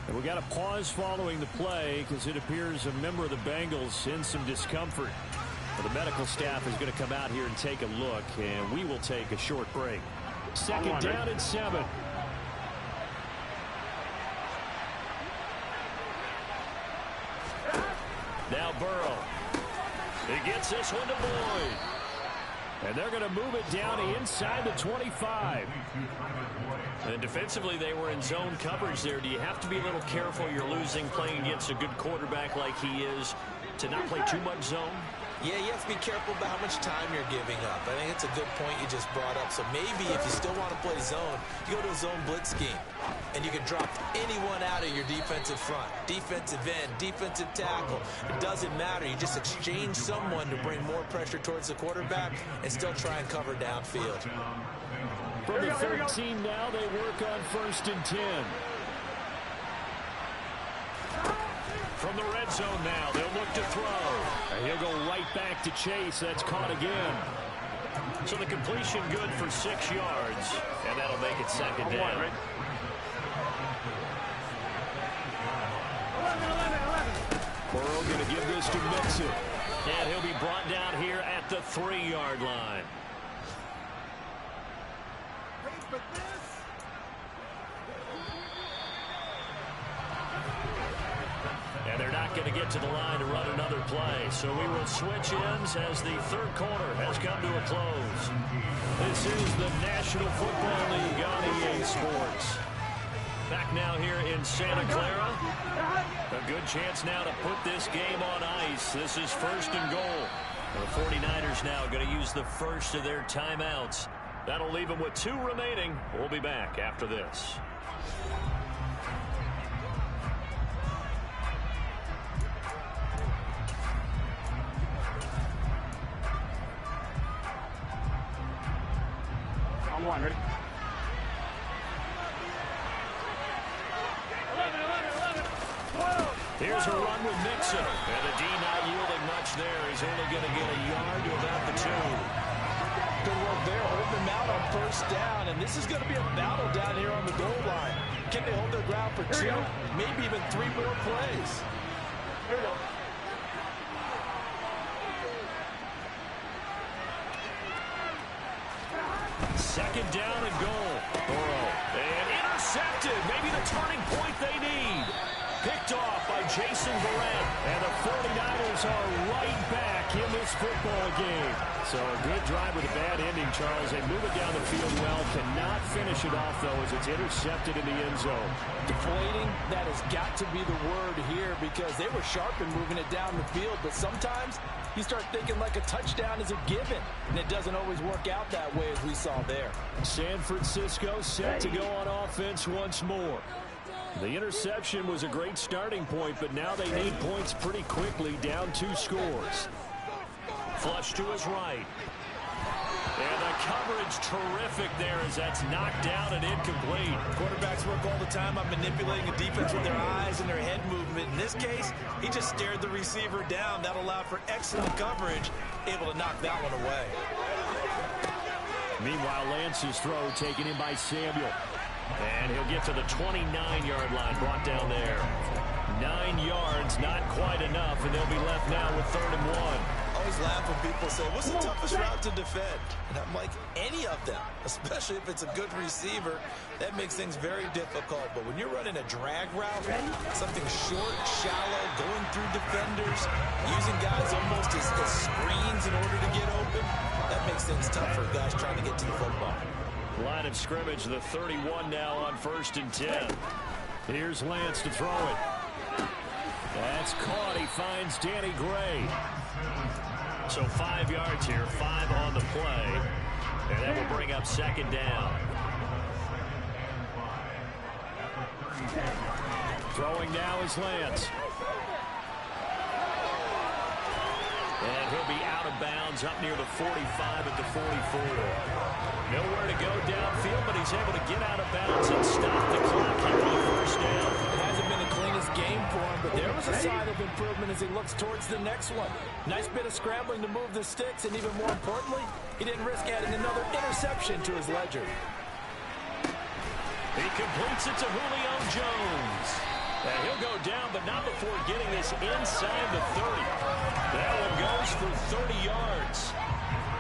And we got a pause following the play because it appears a member of the Bengals in some discomfort. Well, the medical staff is going to come out here and take a look, and we will take a short break. Second down and 7. Now Burrow. He gets this one to Boyd. And they're going to move it down inside the 25. And defensively, they were in zone coverage there. Do you have to be a little careful? You're losing playing against a good quarterback like he is to not play too much zone? Yeah, you have to be careful about how much time you're giving up. I think it's a good point you just brought up. So maybe if you still want to play zone, you go to a zone blitz scheme. And you can drop anyone out of your defensive front. Defensive end, defensive tackle. It doesn't matter. You just exchange someone to bring more pressure towards the quarterback and still try and cover downfield. From the 13 now, they work on 1st and 10. From the red zone now, they'll look to throw. And he'll go right back to Chase. That's caught again. So the completion good for 6 yards, and that'll make it second down. Burrow going to give this to Mixon. And he'll be brought down here at the 3-yard line. And they're not going to get to the line to run another play. So we will switch ends as the third quarter has come to a close. This is the National Football League on EA Sports. Back now here in Santa Clara. A good chance now to put this game on ice. This is 1st and goal. The 49ers now going to use the first of their timeouts. That'll leave them with 2 remaining. We'll be back after this. 1, ready? Here's a run with Mixon. And the D not yielding much there. He's only going to get a yard to about the 2. Good work there, holding them out on first down. And this is going to be a battle down here on the goal line. Can they hold their ground for 2, maybe even 3 more plays? Here we go. Second down and goal. Burrow. And intercepted. Maybe the turning point they need. Picked off by Jason Verrett. And the 49ers are right back in this football game. So a good drive with a bad ending, Charles. They move it down the field well. Cannot finish it off, though, as it's intercepted in the end zone. Deflating, that has got to be the word here because they were sharp in moving it down the field. But sometimes you start thinking like a touchdown is a given. And it doesn't always work out that way as we saw there. San Francisco set to go on offense once more. The interception was a great starting point, but now they need points pretty quickly, down 2 scores. Flush to his right. And the coverage terrific there as that's knocked down and incomplete. Quarterbacks work all the time on manipulating a defense with their eyes and their head movement. In this case, he just stared the receiver down. That allowed for excellent coverage, able to knock that one away. Meanwhile, Lance's throw taken in by Samuel. And he'll get to the 29-yard line, brought down there. 9 yards, not quite enough, and they'll be left now with 3rd and 1. I always laugh when people say, what's the toughest route to defend? And I'm like, any of them, especially if it's a good receiver. That makes things very difficult. But when you're running a drag route, something short, shallow, going through defenders, using guys almost as screens in order to get open, that makes things tough for guys trying to get to the football. Line of scrimmage, the 31 now on 1st and 10. Here's Lance to throw it. That's caught. He finds Danny Gray. So 5 yards here, 5 on the play. And that will bring up 2nd down. Throwing now is Lance. And he'll be out of bounds up near the 45 at the 44. Nowhere to go downfield, but he's able to get out of bounds and stop the clock here on the 1st down. It hasn't been the cleanest game for him, but there was a sign of improvement as he looks towards the next one. Nice bit of scrambling to move the sticks, and even more importantly, he didn't risk adding another interception to his ledger. He completes it to Julio Jones. And he'll go down, but not before getting this inside the 30. That one goes for 30 yards.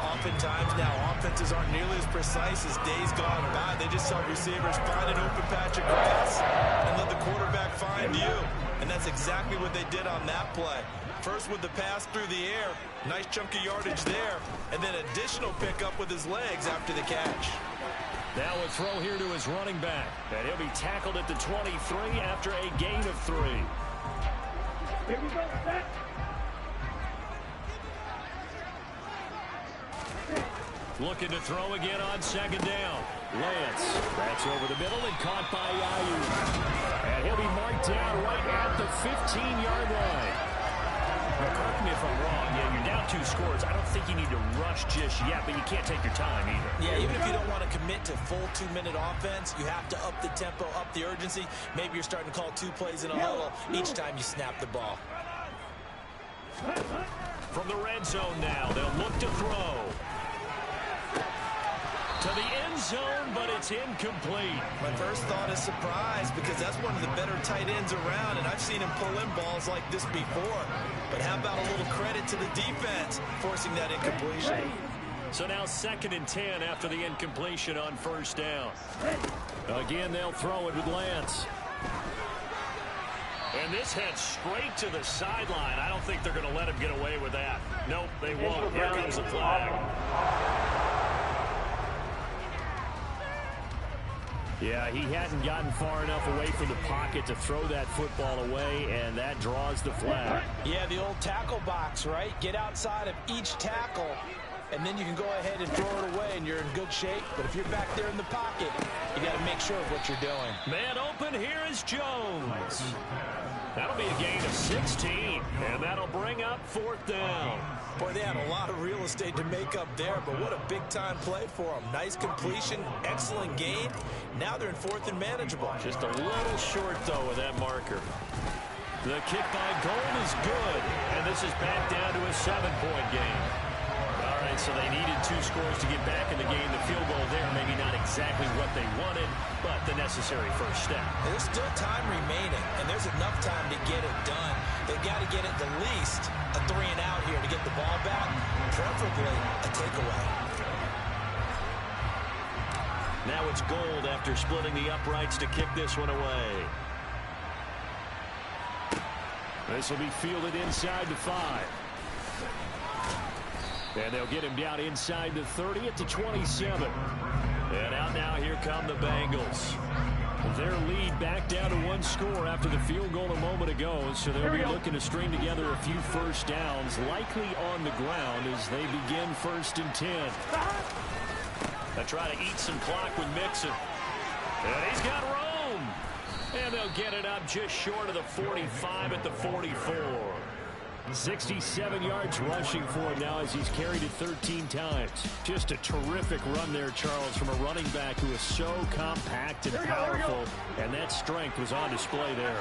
Oftentimes now, offenses aren't nearly as precise as days gone by. They just saw receivers find an open patch of grass and let the quarterback find you. And that's exactly what they did on that play. First with the pass through the air, nice chunk of yardage there, and then additional pickup with his legs after the catch. Now a throw here to his running back. And he'll be tackled at the 23 after a gain of 3. Here we go, set. Looking to throw again on 2nd down. Lance, that's over the middle and caught by YR2. And he'll be marked down right at the 15-yard line. Now, correct me if I'm wrong. Yeah, you're down 2 scores. I don't think you need to rush just yet, but you can't take your time either. Yeah, even if you don't want to commit to full 2-minute offense, you have to up the tempo, up the urgency. Maybe you're starting to call 2 plays in a huddle each time you snap the ball. From the red zone now, they'll look to throw. To the end zone, but it's incomplete. My first thought is surprise because that's one of the better tight ends around, and I've seen him pull in balls like this before. But how about a little credit to the defense forcing that incompletion? So now 2nd and 10 after the incompletion on 1st down. Again, they'll throw it with Lance. And this heads straight to the sideline. I don't think they're going to let him get away with that. Nope, they won't. Here comes the flag. Yeah, he hadn't gotten far enough away from the pocket to throw that football away, and that draws the flag. Yeah, the old tackle box, right? Get outside of each tackle, and then you can go ahead and throw it away, and you're in good shape. But if you're back there in the pocket, you got to make sure of what you're doing. Man open, here is Jones. That'll be a gain of 16, and that'll bring up 4th down. Boy, they had a lot of real estate to make up there, but what a big-time play for them. Nice completion, excellent gain. Now they're in 4th and manageable. Just a little short, though, with that marker. The kick by Gold is good, and this is back down to a 7-point game. All right, so they needed 2 scores to get back in the game. The field goal there, maybe not exactly what they wanted, but the necessary first step. There's still time remaining, and there's enough time to get it done. They've got to get at the least a 3-and-out here to get the ball back, preferably a takeaway. Now it's Gold after splitting the uprights to kick this one away. This will be fielded inside the 5. And they'll get him down inside the 30 at the 27. And out now, here come the Bengals. Their lead back down to 1 score after the field goal a moment ago. So they'll be looking to string together a few first downs, likely on the ground as they begin 1st and 10. They try to eat some clock with Mixon. And he's got room. And they'll get it up just short of the 45 at the 44. 67 yards rushing for him now as he's carried it 13 times. Just a terrific run there, Charles, from a running back who is so compact and powerful, and that strength was on display there.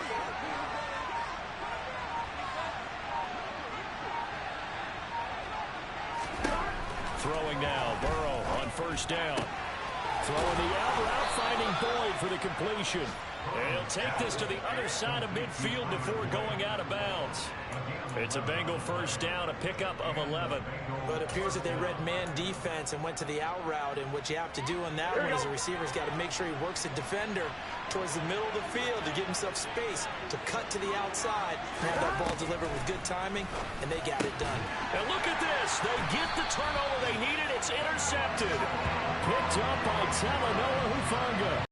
Throwing now, Burrow on 1st down. Throwing the out route, finding Boyd for the completion. And he'll take this to the other side of midfield before going out of bounds. It's a Bengal 1st down, a pickup of 11. But it appears that they read man defense and went to the out route, and what you have to do on that one is the receiver's got to make sure he works the defender towards the middle of the field to give himself space to cut to the outside and have that ball delivered with good timing, and they got it done. And look at this. They get the turnover they needed. It's intercepted. Picked up by Talanoa Hufanga.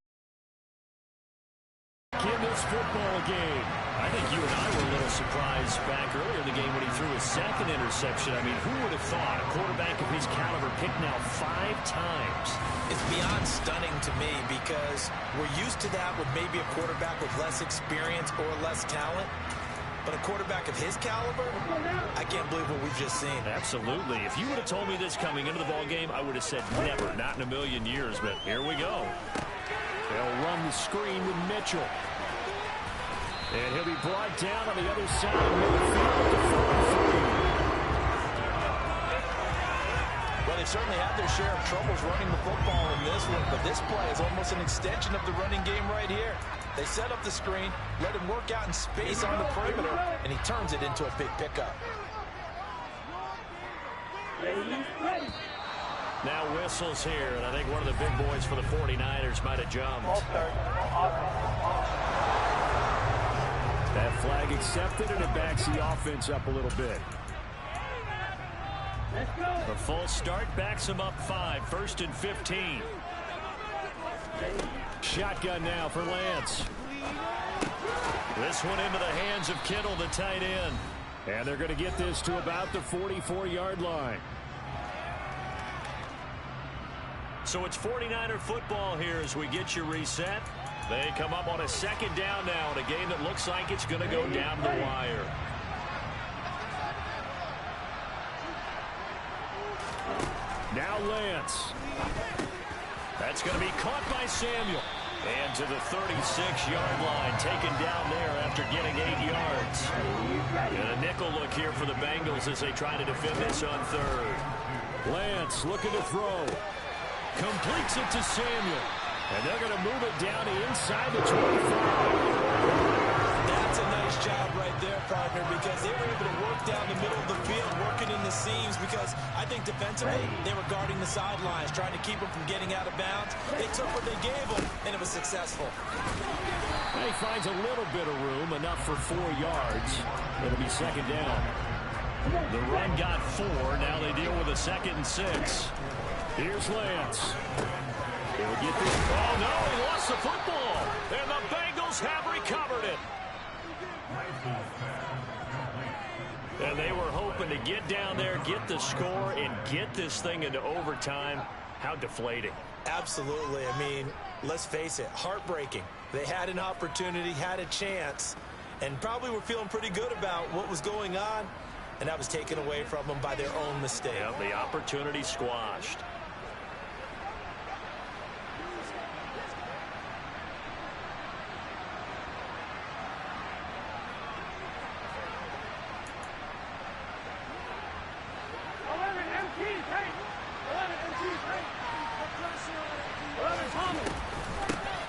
In this football game. I think you and I were a little surprised back earlier in the game when he threw his 2nd interception. I mean, who would have thought a quarterback of his caliber picked now 5 times? It's beyond stunning to me because we're used to that with maybe a quarterback with less experience or less talent. But a quarterback of his caliber, I can't believe what we've just seen. Absolutely. If you would have told me this coming into the ball game, I would have said never, not in a million years. But here we go. They'll run the screen with Mitchell. And he'll be brought down on the other side of midfield to 43. Well, they've certainly had their share of troubles running the football in this one, but this play is almost an extension of the running game right here. They set up the screen, let him work out in space on the perimeter, and he turns it into a big pickup. Now whistles here, and I think one of the big boys for the 49ers might have jumped. That flag accepted, and it backs the offense up a little bit. The full start backs him up 5, 1st and 15. Shotgun now for Lance. This one into the hands of Kittle, the tight end. And they're going to get this to about the 44-yard line. So it's 49er football here as we get you reset. They come up on a 2nd down now in a game that looks like it's going to go down the wire. Now Lance. That's going to be caught by Samuel. And to the 36-yard line, taken down there after getting 8 yards. And a nickel look here for the Bengals as they try to defend this on 3rd. Lance looking to throw. Completes it to Samuel. And they're going to move it down to inside the 25. That's a nice job right there, partner, because they were able to work down the middle of the field, working in the seams, because I think defensively they were guarding the sidelines, trying to keep them from getting out of bounds. They took what they gave them, and it was successful. And he finds a little bit of room, enough for 4 yards. It'll be 2nd down. The run got 4. Now they deal with a 2nd and 6. Here's Lance. He'll get this. Oh, no, he lost the football. And the Bengals have recovered it. And they were hoping to get down there, get the score, and get this thing into overtime. How deflating. Absolutely. I mean, let's face it, heartbreaking. They had an opportunity, had a chance, and probably were feeling pretty good about what was going on, and that was taken away from them by their own mistake. Yep, the opportunity squashed.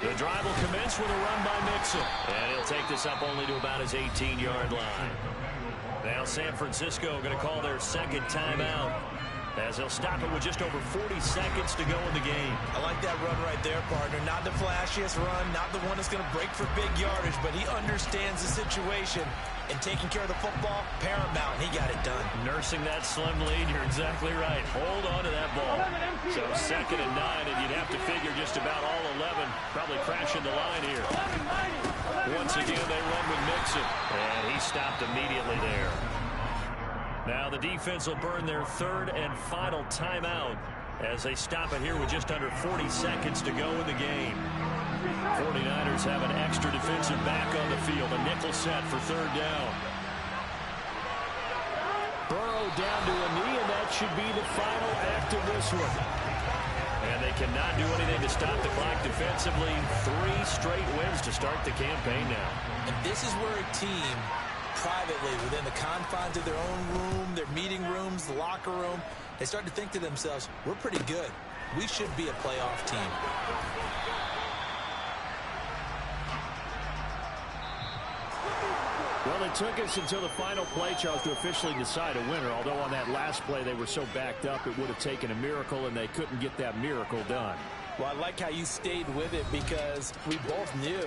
The drive will commence with a run by Mixon. And he'll take this up only to about his 18-yard line. Now San Francisco going to call their second timeout, as they'll stop it with just over 40 seconds to go in the game. I like that run right there, partner. Not the flashiest run, not the one that's going to break for big yardage, but he understands the situation, and taking care of the football, paramount. He got it done. Nursing that slim lead, you're exactly right. Hold on to that ball. So 2nd and 9, and you'd have to figure just about all 11 probably crashing the line here. Once again, they run with Mixon, and he stopped immediately there. Now the defense will burn their 3rd and final timeout as they stop it here with just under 40 seconds to go in the game. 49ers have an extra defensive back on the field, a nickel set for 3rd down. Burrow down to a knee, and that should be the final act of this one. And they cannot do anything to stop the clock defensively. 3 straight wins to start the campaign now. And this is where a team, privately, within the confines of their own room, their meeting rooms, the locker room, they start to think to themselves, we're pretty good. We should be a playoff team. Well, it took us until the final play, Charles, to officially decide a winner. Although on that last play they were so backed up, it would have taken a miracle, and they couldn't get that miracle done. Well, I like how you stayed with it, because we both knew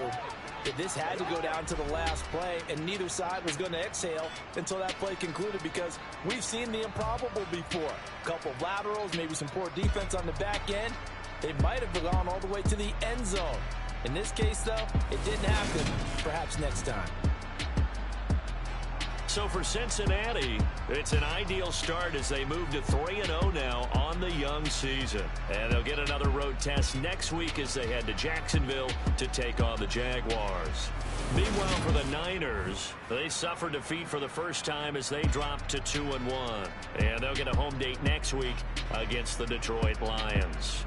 that this had to go down to the last play, and neither side was going to exhale until that play concluded, because we've seen the improbable before. A couple of laterals, maybe some poor defense on the back end. They might have gone all the way to the end zone. In this case, though, it didn't happen. Perhaps next time. So for Cincinnati, it's an ideal start as they move to 3-0 now on the young season. And they'll get another road test next week as they head to Jacksonville to take on the Jaguars. Meanwhile, for the Niners, they suffered defeat for the first time as they dropped to 2-1. And they'll get a home date next week against the Detroit Lions.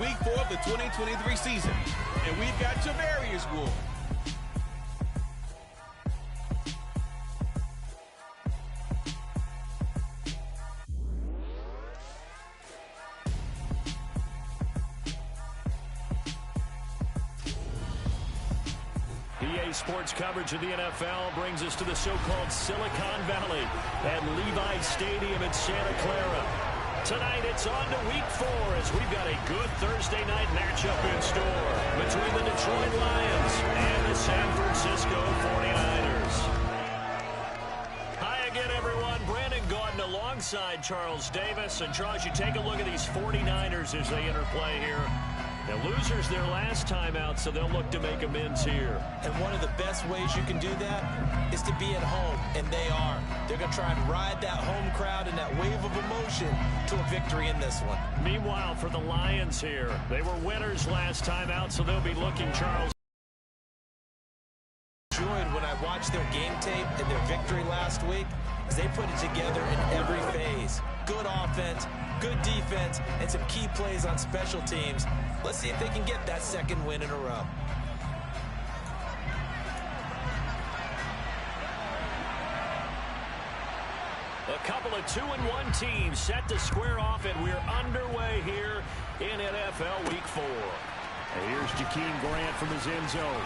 Week 4 of the 2023 season. And we've got Javarius Ward. EA Sports coverage of the NFL brings us to the so-called Silicon Valley at Levi Stadium in Santa Clara. Tonight it's on to Week 4 as we've got a good Thursday night matchup in store between the Detroit Lions and the San Francisco 49ers. Hi again, everyone. Brandon Gaudin alongside Charles Davis. And Charles, you take a look at these 49ers as they interplay here. Now, losers their last time out, so they'll look to make amends here. And one of the best ways you can do that is to be at home, and they are. They're going to try and ride that home crowd and that wave of emotion to a victory in this one. Meanwhile, for the Lions here, they were winners last time out, so they'll be looking, Charles. Enjoyed when I watched their game tape and their victory last week, because they put it together in every phase. Good offense, good defense, and some key plays on special teams. Let's see if they can get that second win in a row. A couple of 2-1 teams set to square off, and we're underway here in NFL Week 4. And here's Jakeem Grant from his end zone.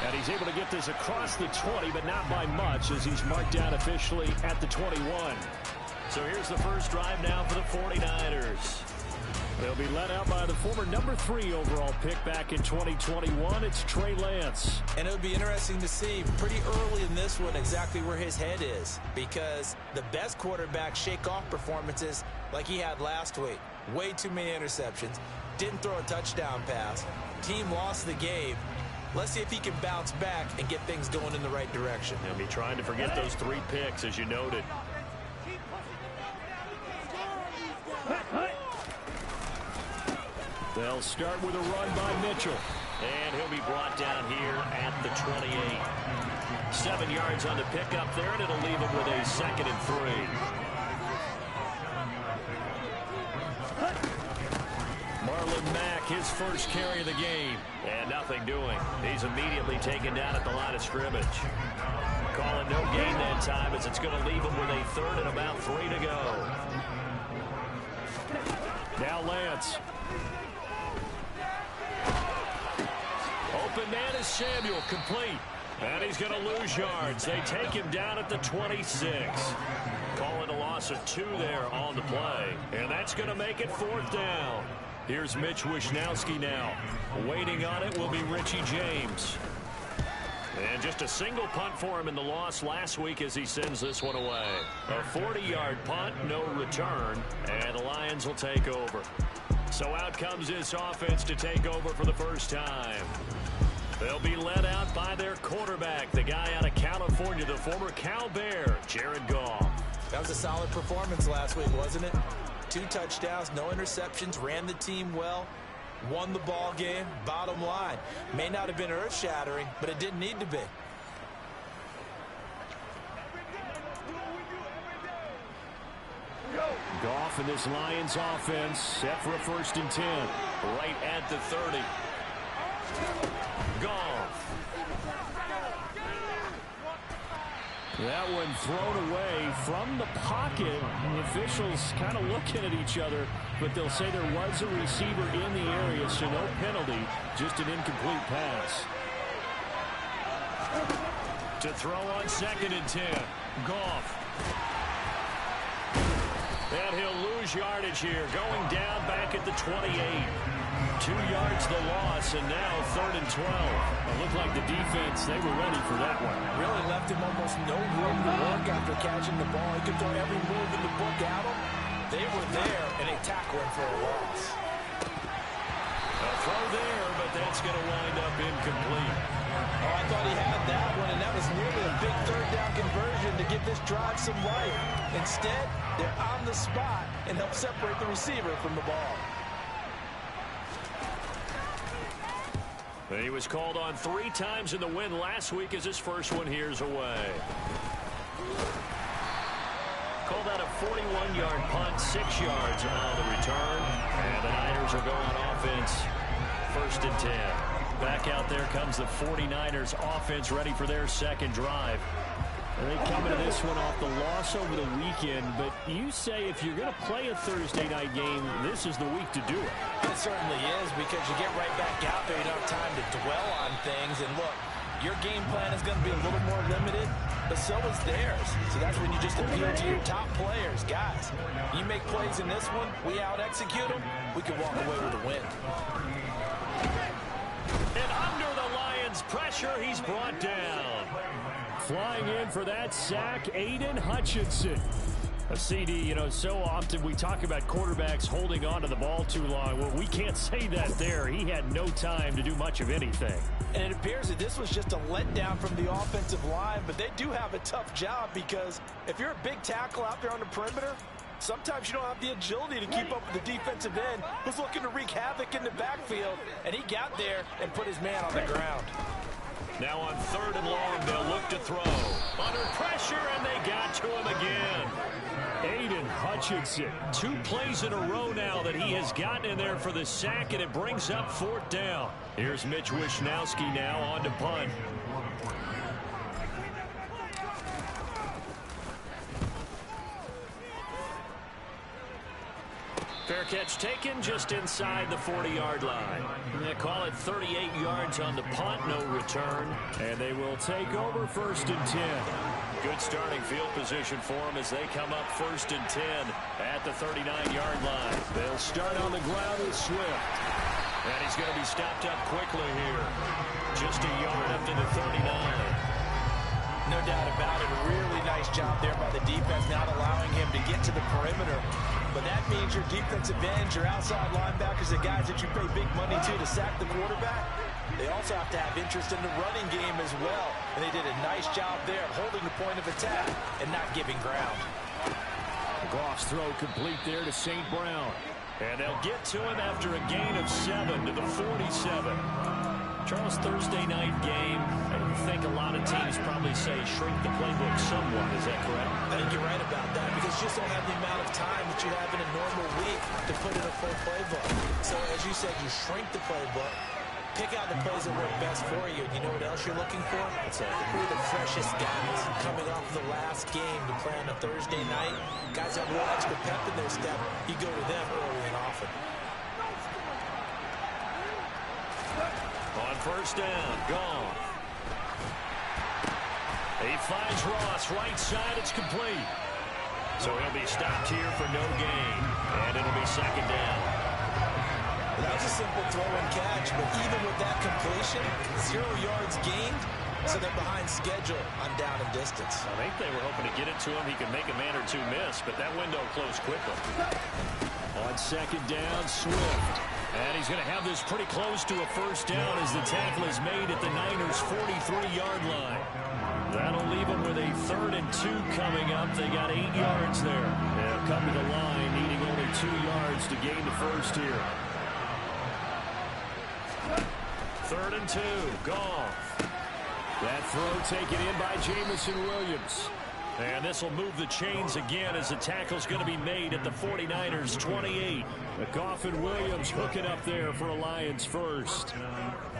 And he's able to get this across the 20, but not by much, as he's marked down officially at the 21. So here's the first drive now for the 49ers. They'll be led out by the former number 3 overall pick back in 2021. It's Trey Lance. And it'll be interesting to see pretty early in this one exactly where his head is, because the best quarterbacks shake off performances like he had last week. Way too many interceptions. Didn't throw a touchdown pass. Team lost the game. Let's see if he can bounce back and get things going in the right direction. He'll be trying to forget those 3 picks, as you noted. They'll start with a run by Mitchell. And he'll be brought down here at the 28. 7 yards on the pickup there, and it'll leave him with a 2nd and 3. Marlon Mack, his first carry of the game. And nothing doing. He's immediately taken down at the line of scrimmage. Calling no gain that time, as it's going to leave him with a 3rd and about 3 to go. Now Lance. Open man is Samuel, complete. And he's going to lose yards. They take him down at the 26. Calling a loss of 2 there on the play. And that's going to make it 4th down. Here's Mitch Wishnowski now. Waiting on it will be Richie James. And just a single punt for him in the loss last week as he sends this one away. A 40-yard punt, no return, and the Lions will take over. So out comes this offense to take over for the first time. They'll be led out by their quarterback, the guy out of California, the former Cal Bear, Jared Goff. That was a solid performance last week, wasn't it? 2 touchdowns, no interceptions, ran the team well, won the ball game. Bottom line, may not have been earth-shattering, but it didn't need to be. Goff and this Lions offense set for a 1st and 10. Right at the 30. Goff. That one thrown away from the pocket. The officials kind of looking at each other, but they'll say there was a receiver in the area, so no penalty, just an incomplete pass. To throw on 2nd and 10. Goff. And he'll lose yardage here, going down back at the 28. 2 yards the loss, and now 3rd and 12. It looked like the defense, they were ready for that one. Really left him almost no room to work after catching the ball. He could throw every move in the book at him. They were there, and they tackle him for a loss. A throw there, but that's going to wind up incomplete. Oh, I thought he had that one, and that was nearly a big 3rd down conversion to give this drive some life. Instead, they're on the spot and help separate the receiver from the ball. He was called on 3 times in the win last week as his first one here's away. Call that a 41-yard punt, 6 yards on the return. And the Niners are going offense, 1st and 10. Back out there comes the 49ers offense, ready for their second drive. And they come into this one off the loss over the weekend, but you say if you're going to play a Thursday night game, this is the week to do it. It certainly is, because you get right back out there. You don't have time to dwell on things. And look, your game plan is going to be a little more limited, but so is theirs. So that's when you just appeal to your top players. Guys, you make plays in this one, we out-execute them, we can walk away with a win. And under the Lions' pressure, he's brought down. Flying in for that sack, Aiden Hutchinson. A CD, you know, so often we talk about quarterbacks holding on to the ball too long. Well, we can't say that there. He had no time to do much of anything. And it appears that this was just a letdown from the offensive line, but they do have a tough job, because if you're a big tackle out there on the perimeter, sometimes you don't have the agility to keep up with the defensive end who's looking to wreak havoc in the backfield, and he got there and put his man on the ground. Now on 3rd and long, they'll look to throw. Under pressure, and they got to him again. Aiden Hutchinson. 2 plays in a row now that he has gotten in there for the sack, and it brings up 4th down. Here's Mitch Wishnowski now on to punt. Fair catch taken just inside the 40-yard line. They call it 38 yards on the punt, no return. And they will take over 1st and 10. Good starting field position for them as they come up 1st and 10 at the 39-yard line. They'll start on the ground with Swift. And he's going to be stopped up quickly here. Just a yard up to the 39. No doubt about it. A really nice job there by the defense, not allowing him to get to the perimeter. But that means your defensive ends, your outside linebackers, the guys that you pay big money to sack the quarterback, they also have to have interest in the running game as well. And they did a nice job there of holding the point of attack and not giving ground. Goff's throw complete there to St. Brown. And they'll get to him after a gain of 7 to the 47. Charles, Thursday night game, I think a lot of teams probably say shrink the playbook somewhat. Is that correct? I think you're right about that, because you just don't have the amount of time that you have in a normal week to put in a full playbook. So as you said, you shrink the playbook, pick out the plays that work best for you. You know what else you're looking for? Who are the freshest guys coming off the last game to play on a Thursday night? Guys have a little extra pep in their step. You go to them early and often. On 1st down, gone. He finds Ross, right side, it's complete. So he'll be stopped here for no gain, and it'll be 2nd down. That was a simple throw and catch, but even with that completion, 0 yards gained, so they're behind schedule on down and distance. I think they were hoping to get it to him. He could make a man or 2 miss, but that window closed quickly. On 2nd down, Swift. And he's going to have this pretty close to a 1st down as the tackle is made at the Niners' 43-yard line. That'll leave them with a 3rd and 2 coming up. They got 8 yards there. They'll come to the line, needing only 2 yards to gain the 1st here. 3rd and 2, gone. That throw taken in by Jamison Williams. And this will move the chains again as the tackle's going to be made at the 49ers' 28. Goff and Williams hooking up there for a Lions 1st.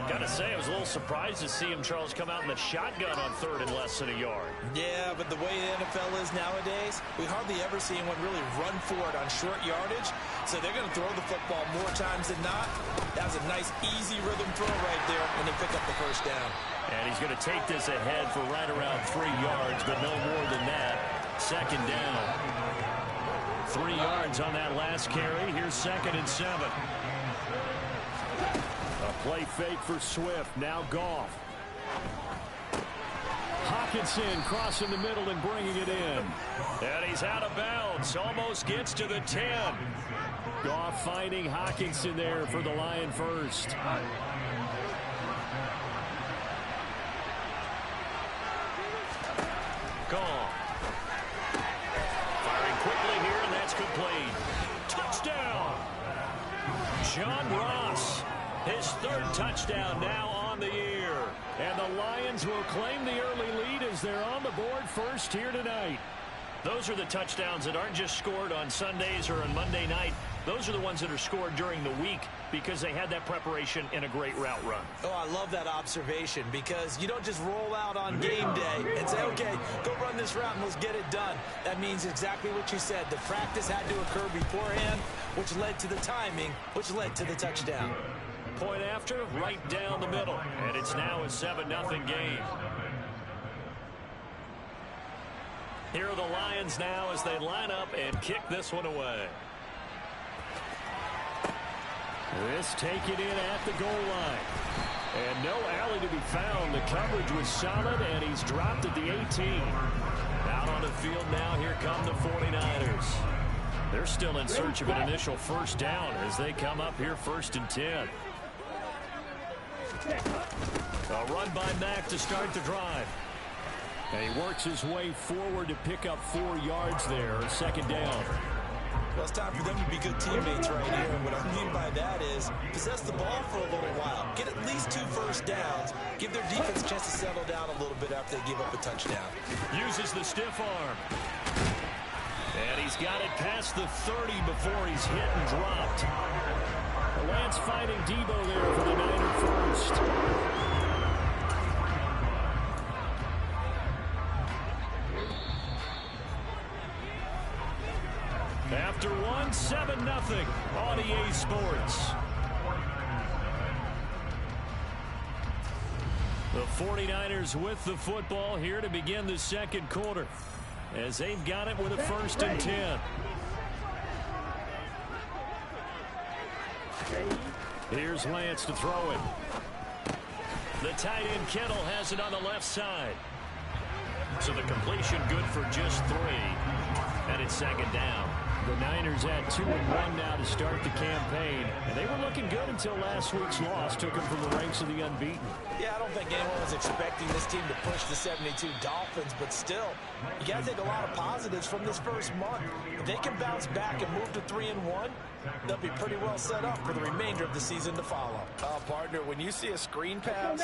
Gotta say, I was a little surprised to see him, Charles, come out in the shotgun on 3rd and less than a yard. Yeah, but the way the NFL is nowadays, we hardly ever see anyone really run for it on short yardage. So they're going to throw the football more times than not. That was a nice, easy rhythm throw right there, and they pick up the 1st down. And he's going to take this ahead for right around 3 yards, but no more than that. 2nd down. 3 yards on that last carry. Here's 2nd and 7. A play fake for Swift. Now Goff. Hawkinson crossing the middle and bringing it in. And he's out of bounds. Almost gets to the 10. Goff finding Hawkinson there for the Lion 1st. Gone. Firing quickly here, and that's complete. Touchdown! John Ross, his 3rd touchdown now on the year. And the Lions will claim the early lead as they're on the board 1st here tonight. Those are the touchdowns that aren't just scored on Sundays or on Monday night. Those are the ones that are scored during the week because they had that preparation in a great route run. Oh, I love that observation because you don't just roll out on game day and say, okay, go run this route and let's get it done. That means exactly what you said. The practice had to occur beforehand, which led to the timing, which led to the touchdown. Point after, right down the middle. And it's now a 7-0 game. Here are the Lions now as they line up and kick this one away. This taken in at the goal line. And no alley to be found. The coverage was solid, and he's dropped at the 18. Out on the field now, here come the 49ers. They're still in search of an initial first down as they come up here 1st and 10. A run by Mack to start the drive. And he works his way forward to pick up 4 yards there, 2nd down. Well, it's time for them to be good teammates right here. And what I mean by that is possess the ball for a little while. Get at least 2 first downs. Give their defense a chance to settle down a little bit after they give up a touchdown. Uses the stiff arm. And he's got it past the 30 before he's hit and dropped. Lance fighting Debo there for the Niner first. After 7-0 on EA Sports. The 49ers with the football here to begin the 2nd quarter as they've got it with a 1st and 10. Here's Lance to throw it. The tight end Kittle has it on the left side. So the completion good for just 3. And it's 2nd down. The Niners at 2-1 now to start the campaign. And they were looking good until last week's loss took them from the ranks of the unbeaten. Yeah, I don't think anyone was expecting this team to push the 72 Dolphins, but still, you got to take a lot of positives from this first month. If they can bounce back and move to 3-1, they'll be pretty well set up for the remainder of the season to follow. Partner, when you see a screen pass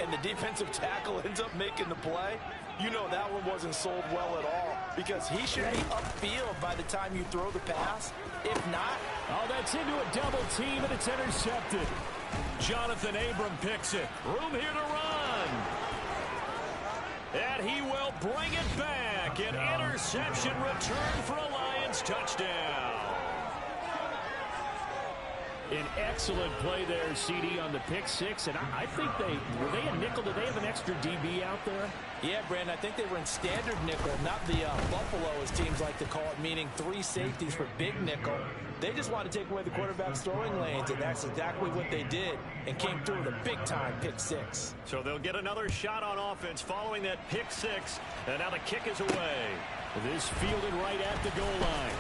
and the defensive tackle ends up making the play, you know that one wasn't sold well at all because he should be upfield by the time you throw the pass. If not... Oh, that's into a double team, and it's intercepted. Jonathan Abram picks it. Room here to run. And he will bring it back. An interception return for a Lions touchdown. An excellent play there, CD, on the pick 6. And I think were they a nickel? Did they have an extra DB out there? Yeah, Brandon, I think they were in standard nickel, not the Buffalo, as teams like to call it, meaning 3 safeties for big nickel. They just want to take away the quarterback's throwing lanes, and that's exactly what they did and came through with a big-time pick 6. So they'll get another shot on offense following that pick 6, and now the kick is away. This fielded right at the goal line.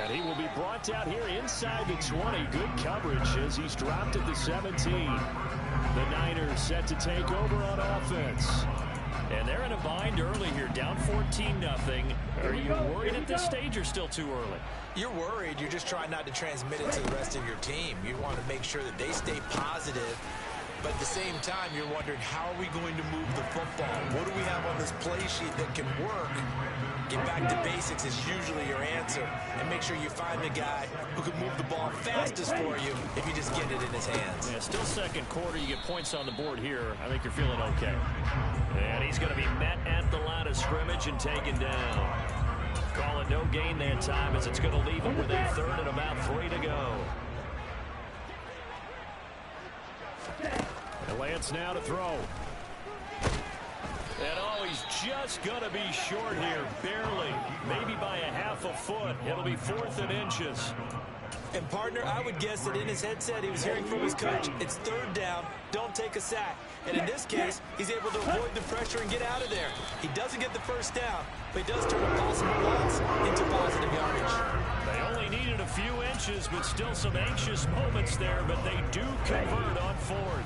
And he will be brought out here inside the 20. Good coverage as he's dropped at the 17. The Niners set to take over on offense. And they're in a bind early here, down 14-0. Are you worried at this stage or still too early? You're worried. You're just trying not to transmit it to the rest of your team. You want to make sure that they stay positive. But at the same time, you're wondering, how are we going to move the football? What do we have on this play sheet that can work? Get back to basics is usually your answer. And make sure you find the guy who can move the ball fastest for you if you just get it in his hands. Yeah, still 2nd quarter. You get points on the board here. I think you're feeling okay. And he's going to be met at the line of scrimmage and taken down. Calling no gain that time as it's going to leave him with a 3rd and about 3 to go. And Lance now to throw. And he's just going to be short here, barely, maybe by a half a foot. It'll be 4th and inches. And, partner, I would guess that in his headset he was hearing from his coach, it's 3rd down, don't take a sack. And in this case, he's able to avoid the pressure and get out of there. He doesn't get the first down, but he does turn a possible loss into positive yardage. They only needed a few inches, but still some anxious moments there, but they do convert on 4th.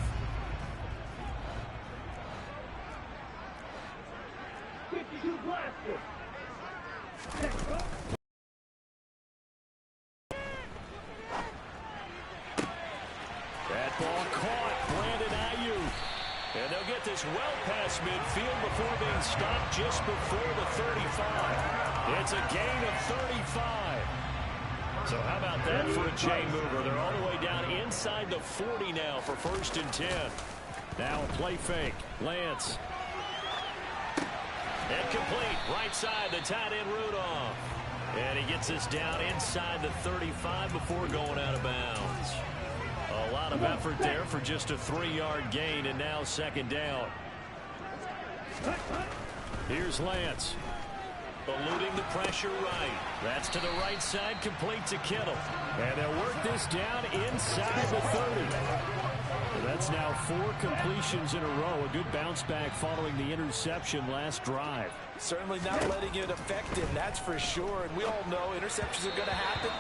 That ball caught. Brandon Ayuk. And they'll get this well past midfield before being stopped just before the 35. It's a gain of 35. So how about that for a chain mover? They're all the way down inside the 40 now for 1st and 10. Now a play fake. Lance. And complete. Right side, the tight end Rudolph. And he gets this down inside the 35 before going out of bounds. A lot of effort there for just a 3-yard gain, and now 2nd down. Here's Lance. Eluding the pressure right. That's to the right side, complete to Kittle. And they'll work this down inside the 30. So that's now 4 completions in a row. A good bounce back following the interception last drive. Certainly not letting it affect him, that's for sure. And we all know interceptions are going to happen.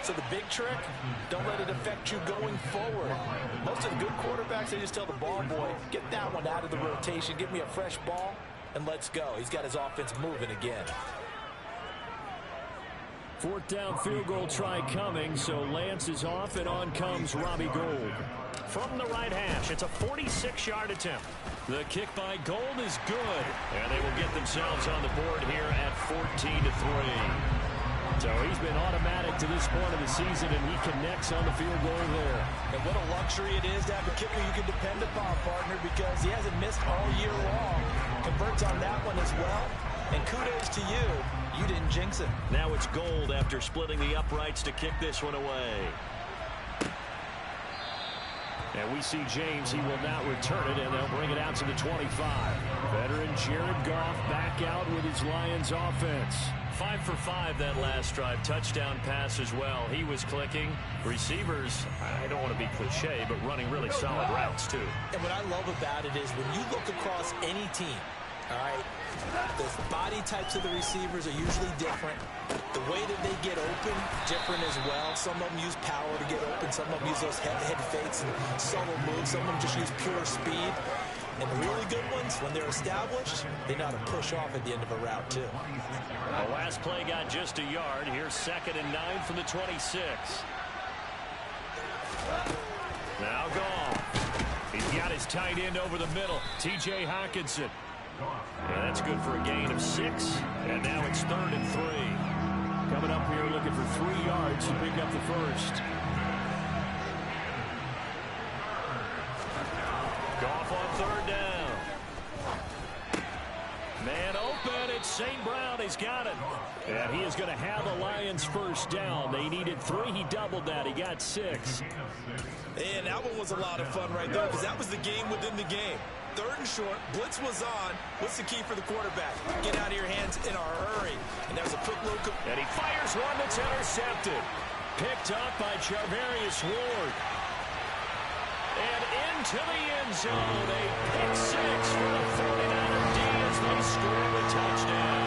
So the big trick, don't let it affect you going forward. Most of the good quarterbacks, they just tell the ball boy, get that one out of the rotation, give me a fresh ball, and let's go. He's got his offense moving again. 4th down field goal try coming, so Lance is off, and on comes Robbie Gould. From the right hash, it's a 46-yard attempt. The kick by Gould is good, and they will get themselves on the board here at 14-3. So he's been automatic to this point of the season, and he connects on the field goal there. And what a luxury it is to have a kicker you can depend upon, partner, because he hasn't missed all year long. Converts on that one as well. And kudos to you. You didn't jinx it. Now it's Gould after splitting the uprights to kick this one away. And we see James. He will not return it, and they'll bring it out to the 25. Veteran Jared Goff back out with his Lions offense. 5 for 5 that last drive. Touchdown pass as well. He was clicking. Receivers, I don't want to be cliche, but running really solid routes too. And what I love about it is when you look across any team, all right, the body types of the receivers are usually different. The way that they get open, different as well. Some of them use power to get open. Some of them use those head fakes and subtle moves. Some of them just use pure speed. And the really good ones, when they're established, they know how to push off at the end of a route, too. The last play got just a yard. Here's 2nd and 9 from the 26. Now Goff. He's got his tight end over the middle, T.J. Hawkinson. Yeah, that's good for a gain of 6. And now it's 3rd and 3. Coming up here looking for 3 yards to pick up the first. Goff on 3rd down. Man open. It's St. Brown. He's got it. And he is going to have a Lions first down. They needed 3. He doubled that. He got 6. And that one was a lot of fun right there because that was the game within the game. 3rd and short. Blitz was on. What's the key for the quarterback? Get out of your hands in a hurry. And that was a quick look. And he fires one that's intercepted. Picked up by Charvarius Ward. And into the end zone. A pick 6 for the 49er D as they score the touchdown.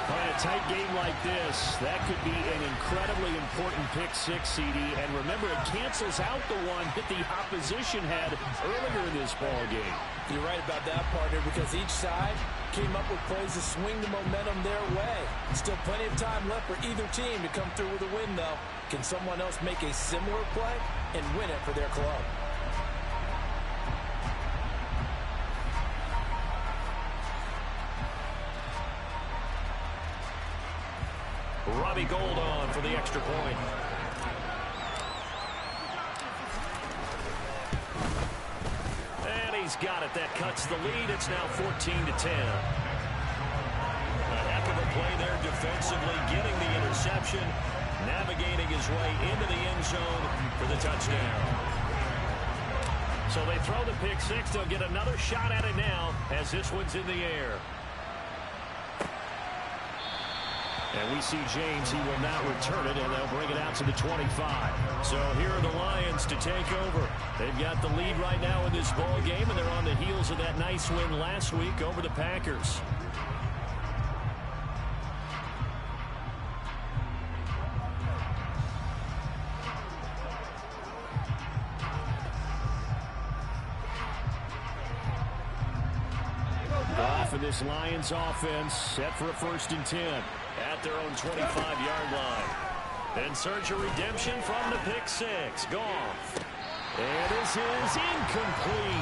In a tight game like this, that could be an incredibly important pick 6, CD. And remember, it cancels out the one that the opposition had earlier in this ball game. You're right about that, partner, because each side came up with plays to swing the momentum their way. Still plenty of time left for either team to come through with a win, though. Can someone else make a similar play and win it for their club? Robbie Gould on for the extra point. And he's got it. That cuts the lead. It's now 14-10. A heck of a play there defensively, getting the interception, navigating his way into the end zone for the touchdown. So they throw the pick 6. They'll get another shot at it now as this one's in the air. And we see James. He will not return it, and they'll bring it out to the 25. So here are the Lions to take over. They've got the lead right now in this ball game, and they're on the heels of that nice win last week over the Packers. Goff and this Lions offense set for a 1st and 10. At their own 25-yard line. In search of redemption from the pick 6. Goff. And this is incomplete.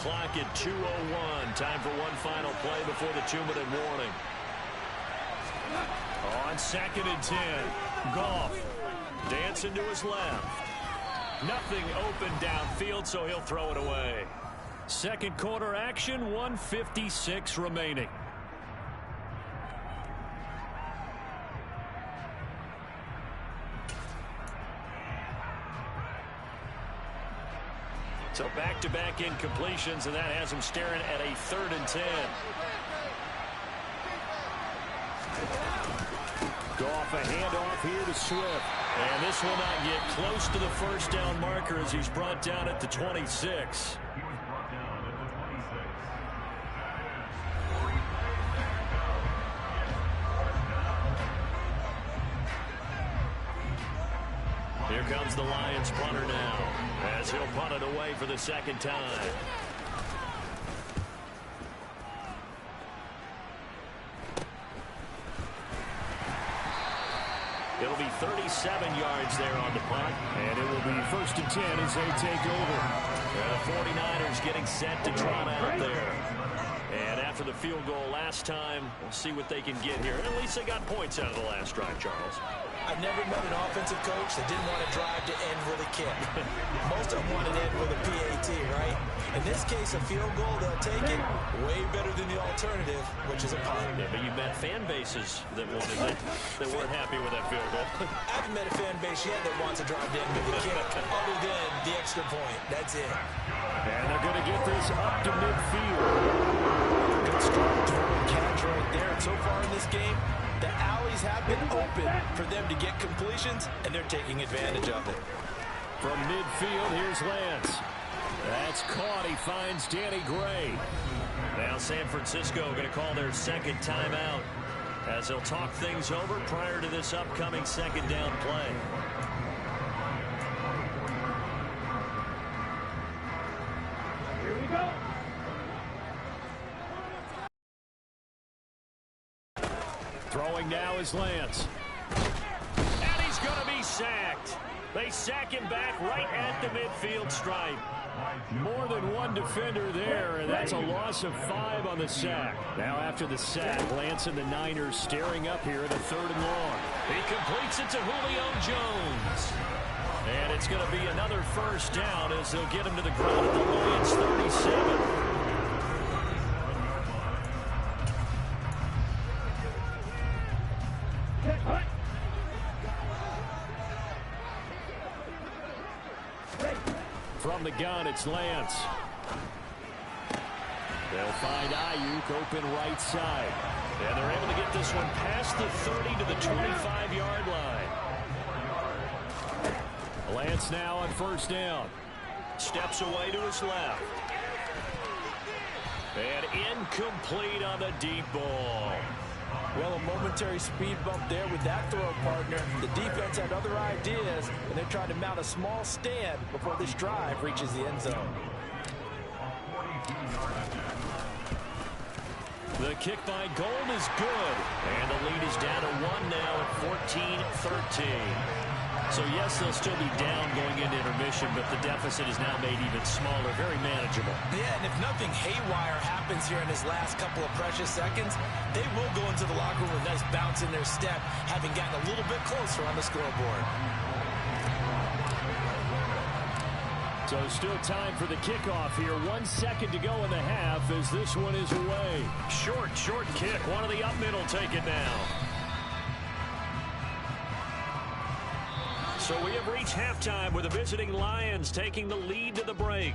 clock at 2:01. Time for one final play before the 2-minute warning. On 2nd and 10, Goff dancing to his left. Nothing open downfield, so he'll throw it away. Second quarter action, 1:56 remaining. So back-to-back incompletions, and that has him staring at a 3rd and 10. Goff, a handoff here to Swift. And this will not get close to the first down marker as he's brought down at the 26. Here comes the Lions punter now, as he'll punt it away for the second time. It'll be 37 yards there on the punt, and it will be 1st and 10 as they take over. The 49ers getting set to trot out there. And after the field goal last time, we'll see what they can get here. At least they got points out of the last drive, Charles. I've never met an offensive coach that didn't want to drive to end with a kick. Most of them want to end with a PAT, right? In this case, a field goal, they'll take it way better than the alternative, which is a punt. Yeah, but you met fan bases that wanted it, that weren't happy with that field goal. I haven't met a fan base yet that wants to drive to end with a kick, other than the extra point. That's it. And they're going to get this up to midfield. Good strong throw and catch right there. And so far in this game, the alleys have been open for them to get completions, and they're taking advantage of it. From midfield, here's Lance. That's caught. He finds Danny Gray. Now San Francisco going to call their second timeout as they'll talk things over prior to this upcoming second down play. Here we go. Throwing now is Lance. And he's going to be sacked. They sack him back right at the midfield stripe. More than one defender there, and that's a loss of 5 on the sack. Now after the sack, Lance and the Niners staring up here at a 3rd and long. He completes it to Julio Jones. And it's going to be another first down as they'll get him to the ground at the Lions 37. From the gun, it's Lance. They'll find Ayuk open right side. And they're able to get this one past the 30 to the 25-yard line. Lance now on 1st down. Steps away to his left. And incomplete on the deep ball. Well, a momentary speed bump there with that throw partner. The defense had other ideas, and they're trying to mount a small stand before this drive reaches the end zone. The kick by Gold is good. And the lead is down to 1 now at 14-13. So, yes, they'll still be down going into intermission, but the deficit is now made even smaller, very manageable. Yeah, and if nothing haywire happens here in his last couple of precious seconds, they will go into the locker room with a nice bounce in their step, having gotten a little bit closer on the scoreboard. So still time for the kickoff here. 1 second to go in the half as this one is away. Short kick. One of the up middle take it now. So we have reached halftime with the visiting Lions taking the lead to the break.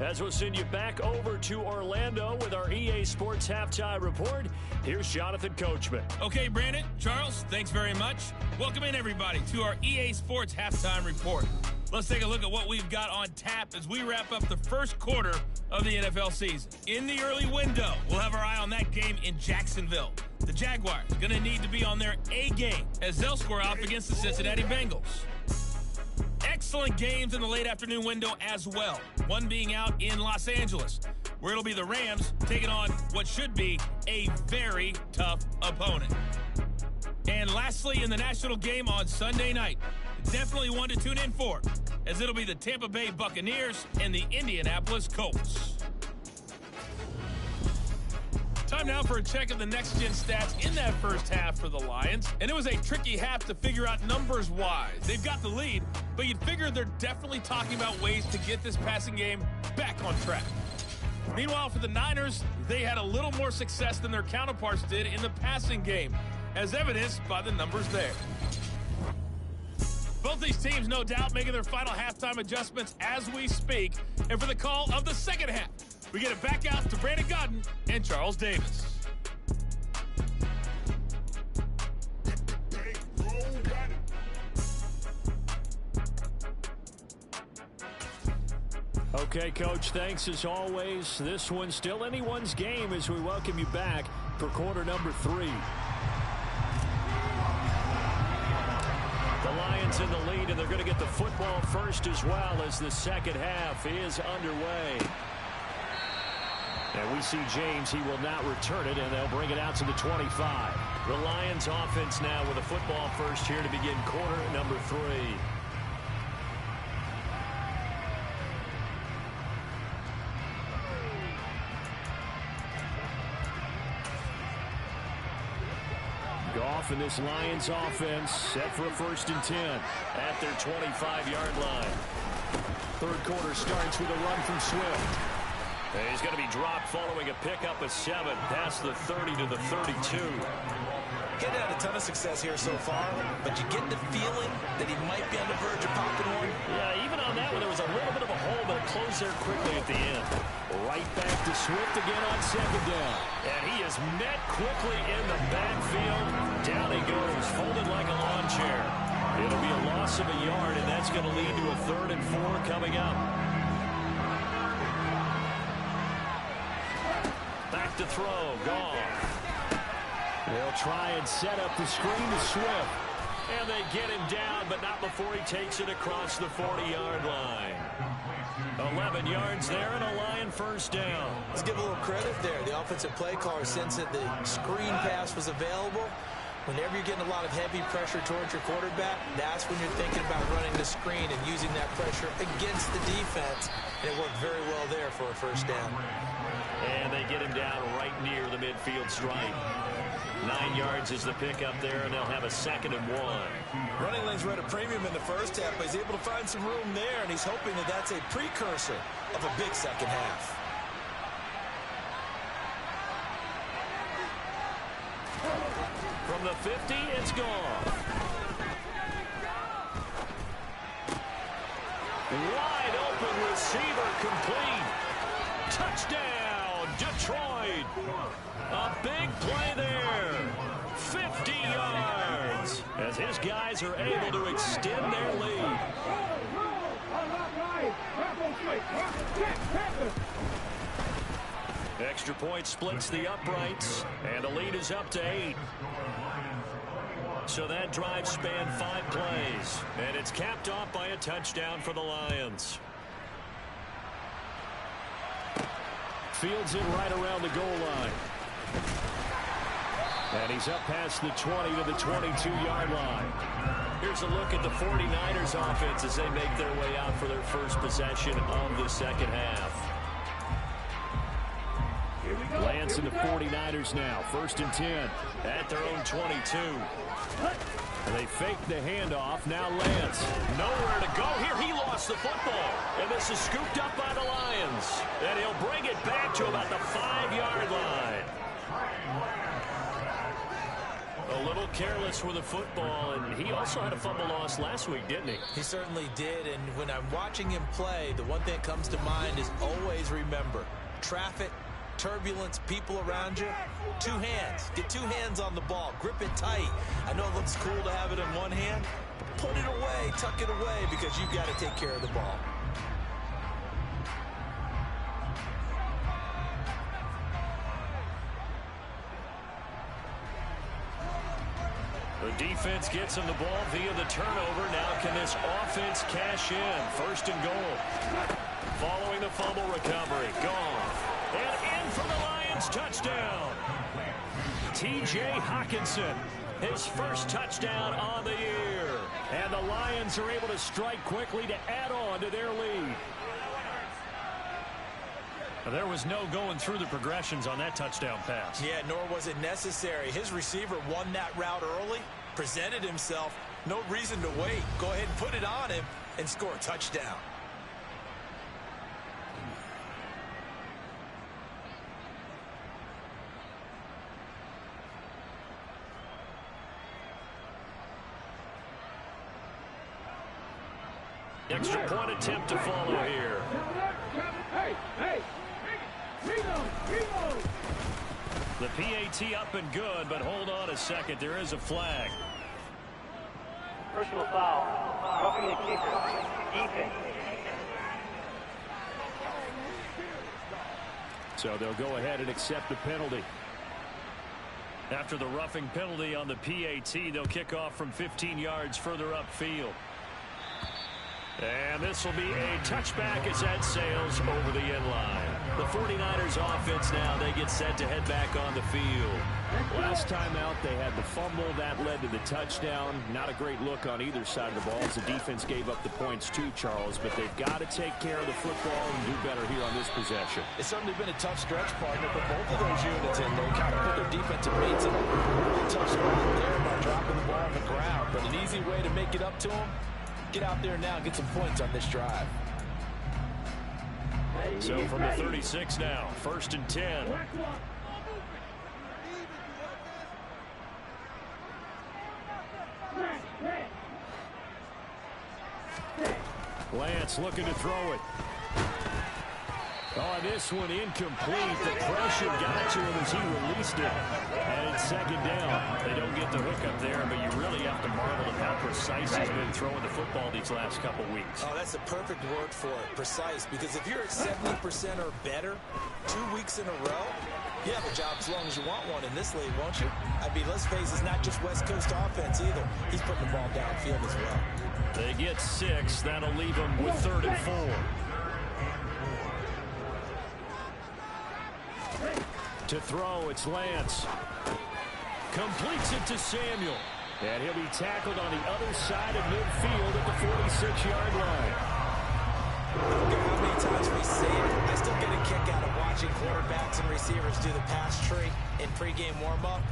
As we'll send you back over to Orlando with our EA Sports Halftime Report, here's Jonathan Coachman. Okay, Brandon, Charles, thanks very much. Welcome in, everybody, to our EA Sports Halftime Report. Let's take a look at what we've got on tap as we wrap up the first quarter of the NFL season. In the early window, we'll have our eye on that game in Jacksonville. The Jaguars going to need to be on their A game as they'll square off against the Cincinnati Bengals. Excellent games in the late afternoon window as well. One being out in Los Angeles, where it'll be the Rams taking on what should be a very tough opponent. And lastly, in the national game on Sunday night, definitely one to tune in for, as it'll be the Tampa Bay Buccaneers and the Indianapolis Colts. Time now for a check of the next-gen stats in that first half for the Lions. And it was a tricky half to figure out numbers-wise. They've got the lead, but you'd figure they're definitely talking about ways to get this passing game back on track. Meanwhile, for the Niners, they had a little more success than their counterparts did in the passing game, as evidenced by the numbers there. Both these teams, no doubt, making their final halftime adjustments as we speak. And for the call of the second half, we get it back out to Brandon Godden and Charles Davis. Okay, Coach, thanks as always. This one's still anyone's game as we welcome you back for quarter number 3. The Lions in the lead, and they're going to get the football first as well as the second half is underway. And we see James. He will not return it, and they'll bring it out to the 25. The Lions offense now with a football first here to begin quarter number 3. Goff and this Lions offense set for a 1st and 10 at their 25-yard line. Third quarter starts with a run from Swift. And he's going to be dropped following a pickup of 7 past the 30 to the 32. He's had a ton of success here so far, but you get the feeling that he might be on the verge of popping one. Yeah, even on that one, there was a little bit of a hole, but it closed there quickly at the end. Right back to Swift again on 2nd down. And he is met quickly in the backfield. Down he goes, folded like a lawn chair. It'll be a loss of a yard, and that's going to lead to a 3rd and 4 coming up. Back to throw, Goff. They'll try and set up the screen to Swift. And they get him down, but not before he takes it across the 40-yard line. 11 yards there and a Lion 1st down. Let's give a little credit there. The offensive play caller sensed that the screen pass was available. Whenever you're getting a lot of heavy pressure towards your quarterback, that's when you're thinking about running the screen and using that pressure against the defense. And it worked very well there for a 1st down. And they get him down right near the midfield stripe. 9 yards is the pickup there, and they'll have a 2nd and 1. Running lanes were at a premium in the first half, but he's able to find some room there, and he's hoping that that's a precursor of a big second half. From the 50, it's gone. Wide open receiver complete. Touchdown, Detroit. A big play there. 50 yards as his guys are able to extend their lead. Extra point splits the uprights, and the lead is up to 8. So that drive spanned 5 plays, and it's capped off by a touchdown for the Lions. Fields it right around the goal line. And he's up past the 20 to the 22-yard line. Here's a look at the 49ers offense as they make their way out for their first possession of the second half. Lance and the 49ers now. 1st and 10 at their own 22. And they fake the handoff. Now Lance. Nowhere to go here. He lost the football. And this is scooped up by the Lions. And he'll bring it back to about the 5-yard line. A little careless with the football, and he also had a fumble loss last week, didn't he? He certainly did, and when I'm watching him play, the one thing that comes to mind is always remember, traffic, turbulence, people around you, 2 hands. Get 2 hands on the ball. Grip it tight. I know it looks cool to have it in one hand, but put it away, tuck it away, because you've got to take care of the ball. The defense gets him the ball via the turnover. Now can this offense cash in? 1st and goal. Following the fumble recovery. Goff. And in for the Lions touchdown. T.J. Hockenson. His first touchdown on the year. And the Lions are able to strike quickly to add on to their lead. There was no going through the progressions on that touchdown pass. Yeah, nor was it necessary. His receiver won that route early, presented himself. No reason to wait. Go ahead and put it on him and score a touchdown. Extra point attempt to follow here. The PAT up and good, but hold on a second. There is a flag. Personal foul. Roughing the kicker. Defense. So they'll go ahead and accept the penalty. After the roughing penalty on the PAT, they'll kick off from 15 yards further upfield. And this will be a touchback as that sails over the end line. The 49ers offense now, they get set to head back on the field. Last time out, they had the fumble. That led to the touchdown. Not a great look on either side of the ball as the defense gave up the points too, Charles. But they've got to take care of the football and do better here on this possession. It's certainly been a tough stretch, partner, for both of those units, and they kind of put their defensive mates in a really tough spot there by dropping the ball on the ground. But an easy way to make it up to them, get out there now and get some points on this drive. So from the 36 now, 1st and 10. Lance looking to throw it. Oh, this one incomplete. The pressure got to him as he released it. And it's 2nd down. They don't get the hook up there, but you really have to marvel at how precise he's been throwing the football these last couple weeks. Oh, that's a perfect word for it, precise. Because if you're at 70% or better 2 weeks in a row, you have a job as long as you want one in this league, won't you? I mean, let's face it, it's not just West Coast offense either. He's putting the ball downfield as well. They get 6. That'll leave them with 3rd and 4. To throw, it's Lance. Completes it to Samuel. And he'll be tackled on the other side of midfield at the 46-yard line. I don't care how many times we see it, I still get a kick out of watching quarterbacks and receivers do the pass tree in pregame warm-up.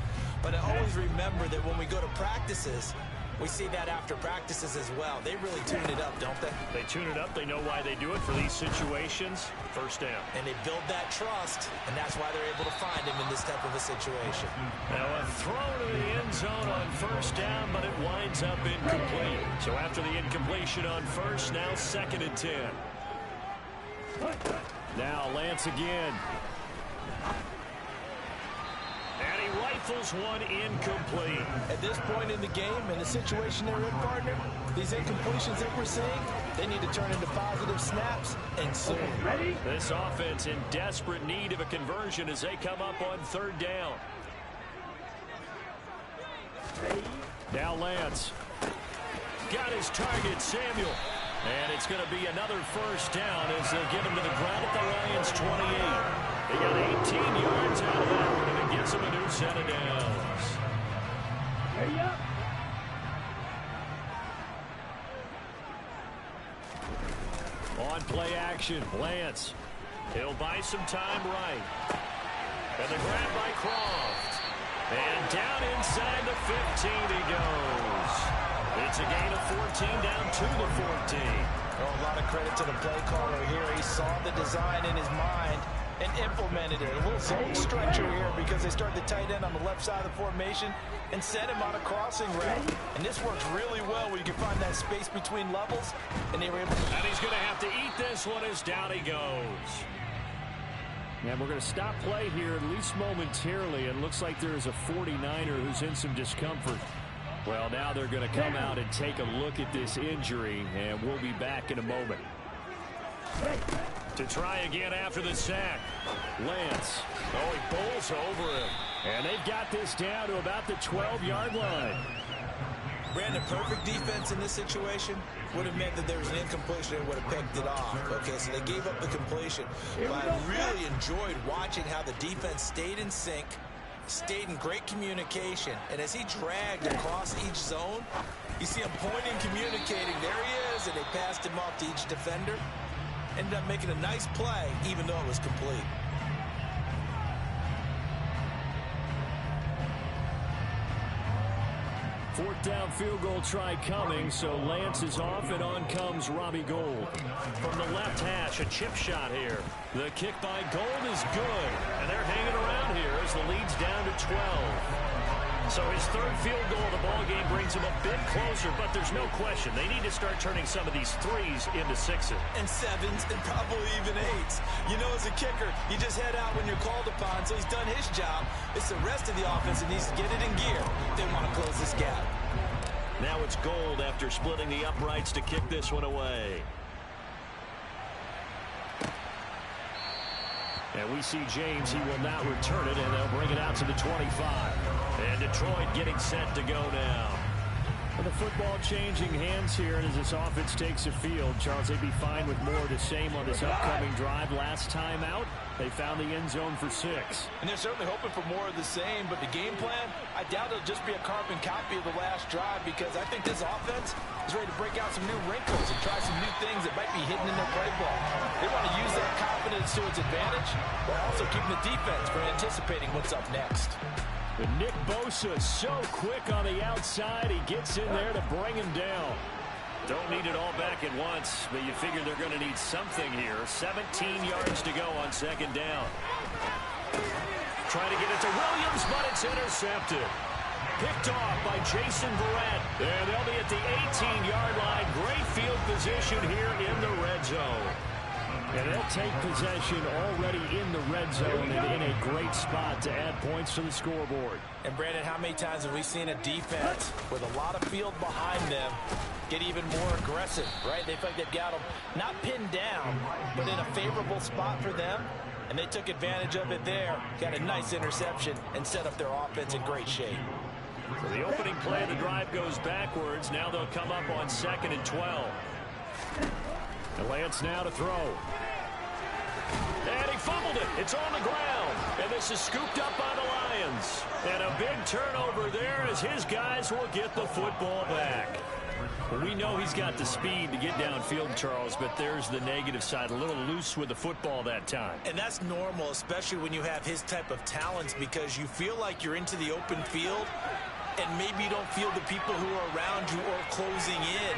But I always remember that when we go to practices, we see that after practices as well. They really tune it up, don't they? They tune it up. They know why they do it for these situations. 1st down. And they build that trust, and that's why they're able to find him in this type of a situation. Now a throw to the end zone on 1st down, but it winds up incomplete. So after the incompletion on 1st, now 2nd and 10. Now Lance again. And he rifles one incomplete. At this point in the game, in the situation they're in, partner, these incompletions that we're seeing, they need to turn into positive snaps, and soon. This offense in desperate need of a conversion as they come up on 3rd down. Now Lance. Got his target, Samuel. And it's going to be another 1st down as they'll get him to the ground at the Lions' 28. They got 18 yards out of that one, and it gets them a new set of downs. On play action, Lance. He'll buy some time right. And the grab by Croft. And down inside the 15 he goes. It's a gain of 14 down to the 14. Oh, a lot of credit to the play caller here. He saw the design in his mind and implemented it. A little zone stretcher here because they start the tight end on the left side of the formation and sent him on a crossing route. And this works really well where you can find that space between levels, and they were able to... And he's going to have to eat this one as down he goes. And we're going to stop play here, at least momentarily. And looks like there is a 49er who's in some discomfort. Well, now they're going to come out and take a look at this injury, and we'll be back in a moment. To try again after the sack. Lance. Oh, he bowls over him. And they've got this down to about the 12-yard line. Brandon, perfect defense in this situation would have meant that there was an incompletion and would have picked it off. Okay, so they gave up the completion. But I really enjoyed watching how the defense stayed in sync, stayed in great communication, and as he dragged across each zone, you see him pointing, communicating. There he is, and they passed him off to each defender. ended up making a nice play, even though it was complete. Fourth down field goal try coming, so Lance is off, and on comes Robbie Gould. From the left hash, a chip shot here. The kick by Gould is good, and they're hanging around here as the lead's down to 12. So his third field goal of the ball game brings him a bit closer, but there's no question they need to start turning some of these threes into sixes. And sevens, and probably even eights. You know, as a kicker, you just head out when you're called upon, so he's done his job. It's the rest of the offense that needs to get it in gear if they want to close this gap. Now it's Gould after splitting the uprights to kick this one away. And we see James. He will not return it, and they'll bring it out to the 25. And Detroit getting set to go now. And the football changing hands here as this offense takes the field. Charles, they'd be fine with more of the same on this upcoming drive. Last time out, they found the end zone for 6. And they're certainly hoping for more of the same, but the game plan, I doubt it'll just be a carbon copy of the last drive, because I think this offense is ready to break out some new wrinkles and try some new things that might be hidden in their playbook. They want to use that confidence to its advantage, while also keeping the defense from anticipating what's up next. But Nick Bosa so quick on the outside. He gets in there to bring him down. Don't need it all back at once, but you figure they're going to need something here. 17 yards to go on second down. Trying to get it to Williams, but it's intercepted. Picked off by Jason Verrett. And they'll be at the 18-yard line. Great field position here in the red zone. And they'll take possession already in the red zone and in a great spot to add points to the scoreboard. And Brandon, how many times have we seen a defense with a lot of field behind them get even more aggressive, right? They feel like they've got them not pinned down, but in a favorable spot for them. And they took advantage of it there. Got a nice interception and set up their offense in great shape. So the opening play of the drive goes backwards. Now they'll come up on 2nd and 12. And Lance now to throw. And he fumbled it. It's on the ground. And this is scooped up by the Lions. And a big turnover there as his guys will get the football back. We know he's got the speed to get downfield, Charles, but there's the negative side. A little loose with the football that time. And that's normal, especially when you have his type of talents, because you feel like you're into the open field and maybe you don't feel the people who are around you or closing in.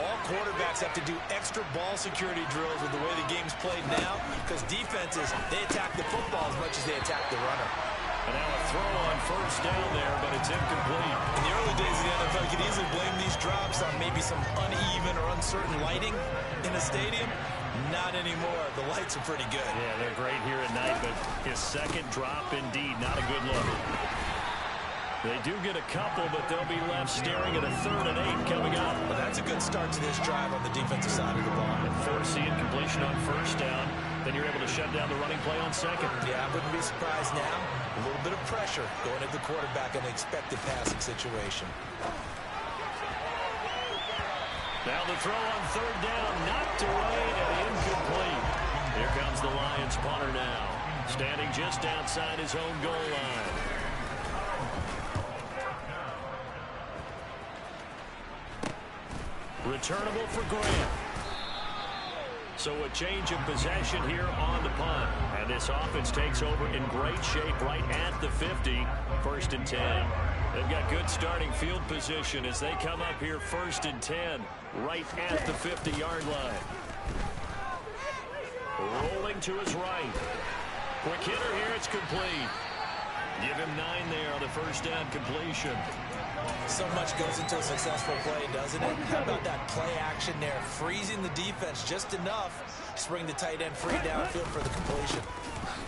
All quarterbacks have to do extra ball security drills with the way the game's played now, because defenses, they attack the football as much as they attack the runner. And now a throw on first down there, but it's incomplete. In the early days of the NFL, you could easily blame these drops on maybe some uneven or uncertain lighting in a stadium. Not anymore. The lights are pretty good. Yeah, they're great here at night, but his second drop, indeed, not a good look. They do get a couple, but they'll be left staring at a 3rd and 8 coming up. Well, that's a good start to this drive on the defensive side of the ball. And force the incompletion on first down. Then you're able to shut down the running play on second. Yeah, I wouldn't be surprised now. A little bit of pressure going at the quarterback in an expected passing situation. Now the throw on 3rd down, knocked away and incomplete. Here comes the Lions punter now, standing just outside his own goal line. Returnable for Grant. So a change of possession here on the punt. And this offense takes over in great shape right at the 50. 1st and 10. They've got good starting field position as they come up here 1st and 10 right at the 50-yard line. Rolling to his right. Quick hitter here. It's complete. Give him 9 there on the first down completion. So much goes into a successful play, doesn't it? How about that play action there? Freezing the defense just enough to bring the tight end free downfield for the completion.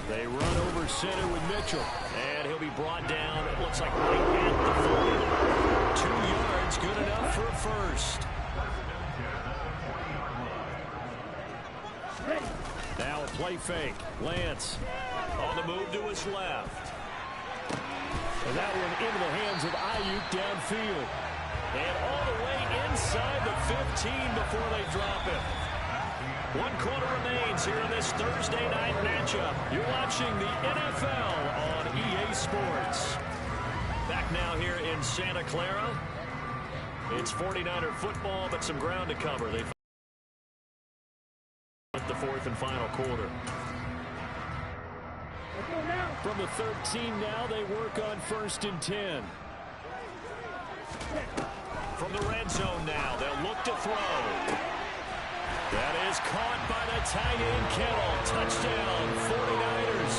They run over center with Mitchell. And he'll be brought down, it looks like right at the 40. 2 yards, good enough for a first. Now a play fake. Lance on the move to his left. And that one into the hands of Ayuk downfield. And all the way inside the 15 before they drop it. 1 quarter remains here in this Thursday night matchup. You're watching the NFL on EA Sports. Back now here in Santa Clara. It's 49er football, but some ground to cover. They with the fourth and final quarter. From the 13 now, they work on 1st and 10. From the red zone now, they'll look to throw. That is caught by the tight end Kittle. Touchdown, 49ers.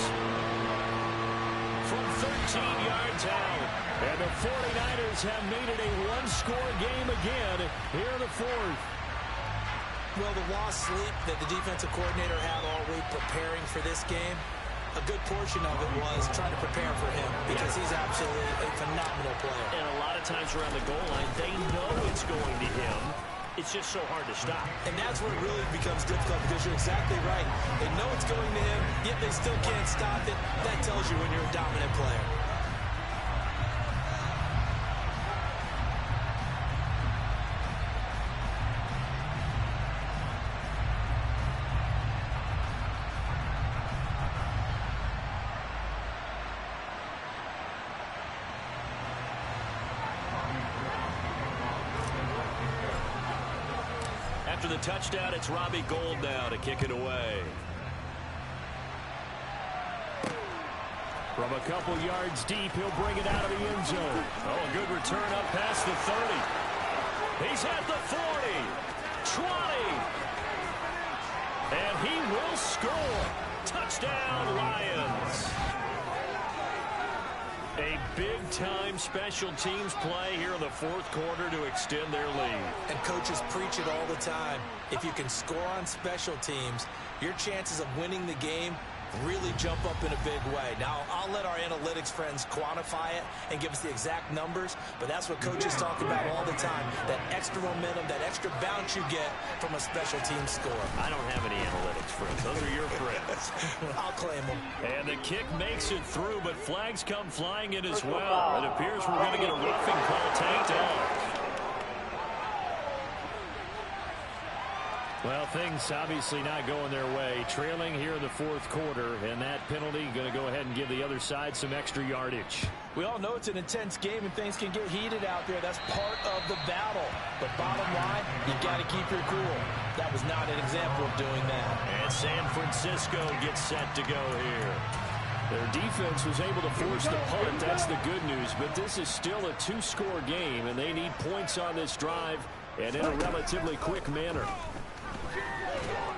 From 13 yards out. And the 49ers have made it a one-score game again here in the fourth. Well, the lost sleep that the defensive coordinator had all week preparing for this game, a good portion of it was trying to prepare for him because he's absolutely a phenomenal player. And a lot of times around the goal line, they know it's going to him. It's just so hard to stop. And that's where it really becomes difficult because you're exactly right. They know it's going to him, yet they still can't stop it. That tells you when you're a dominant player. After the touchdown, it's Robbie Gould now to kick it away. From a couple yards deep, he'll bring it out of the end zone. Oh, a good return up past the 30. He's at the 40, 20. And he will score. Touchdown, Lions. A big-time special teams play here in the fourth quarter to extend their lead. And coaches preach it all the time. If you can score on special teams, your chances of winning the game really jump up in a big way. Now, I'll let our analytics friends quantify it and give us the exact numbers, but that's what coaches talk about all the time, that extra momentum, that extra bounce you get from a special team score. I don't have any analytics friends. Those are your friends. I'll claim them. And the kick makes it through, but flags come flying in as well. It appears we're going to get a roughing call tanked off. Well, things obviously not going their way. Trailing here in the fourth quarter, and that penalty going to go ahead and give the other side some extra yardage. We all know it's an intense game and things can get heated out there. That's part of the battle. But bottom line, you got to keep your cool. That was not an example of doing that. And San Francisco gets set to go here. Their defense was able to force the punt. That's the good news. But this is still a two-score game, and they need points on this drive and in a relatively quick manner.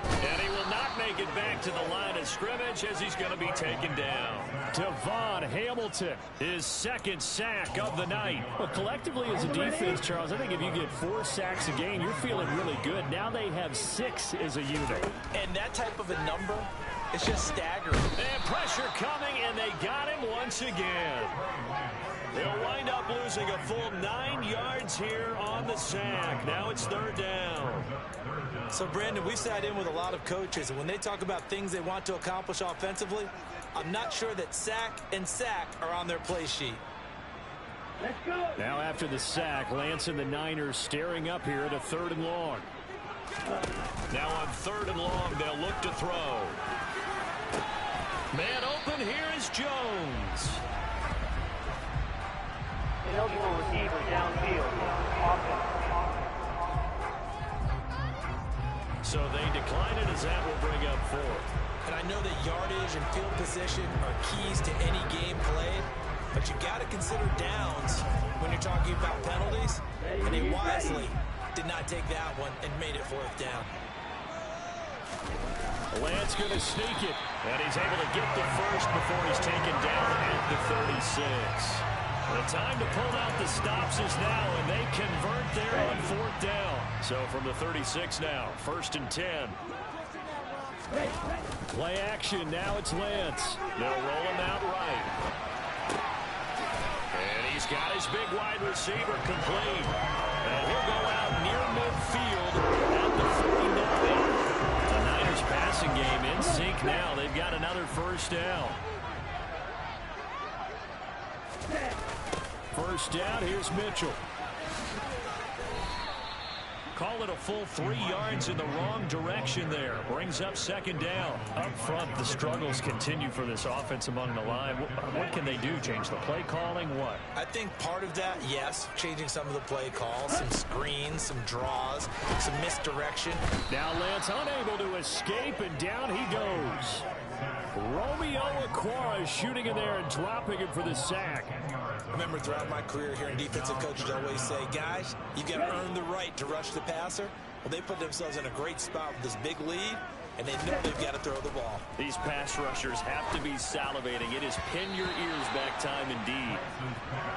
And he will not make it back to the line of scrimmage as he's going to be taken down. Devon Hamilton, his second sack of the night. Well, collectively as a defense, Charles, I think if you get 4 sacks a game, you're feeling really good. Now they have 6 as a unit. And that type of a number, it's just staggering. And pressure coming, and they got him once again. They'll wind up losing a full 9 yards here on the sack. Now it's third down. So, Brandon, we've sat in with a lot of coaches, and when they talk about things they want to accomplish offensively, I'm not sure that sack and sack are on their play sheet. Let's go. Now after the sack, Lance and the Niners staring up here at a 3rd and long. Now on 3rd and long, they'll look to throw. Man open, here is Jones. Ineligible receiver downfield. Offense. So they decline it as that will bring up 4th. And I know that yardage and field position are keys to any game played, but you got to consider downs when you're talking about penalties, and they wisely did not take that one and made it 4th down. Lance going to sneak it. And he's able to get the first before he's taken down at the 36. The time to pull out the stops is now, and they convert there on 4th down. So from the 36 now, 1st and 10. Play action, now it's Lance. They'll roll him out right. And he's got his big wide receiver complete. And he'll go out near midfield at the 49. The Niners passing game in sync now. They've got another 1st down. 1st down, here's Mitchell. Call it a full 3 yards in the wrong direction there. Brings up second down. Up front, the struggles continue for this offense among the line. What can they do? Change the play calling? What? I think part of that, yes, changing some of the play calls, some screens, some draws, some misdirection. Now Lance unable to escape, and down he goes. wk4 is shooting in there and dropping him for the sack. I remember throughout my career hearing defensive coaches always say, guys, you got to earn the right to rush the passer. Well, they put themselves in a great spot with this big lead, and they know they've got to throw the ball. These pass rushers have to be salivating. It is pin your ears back time indeed.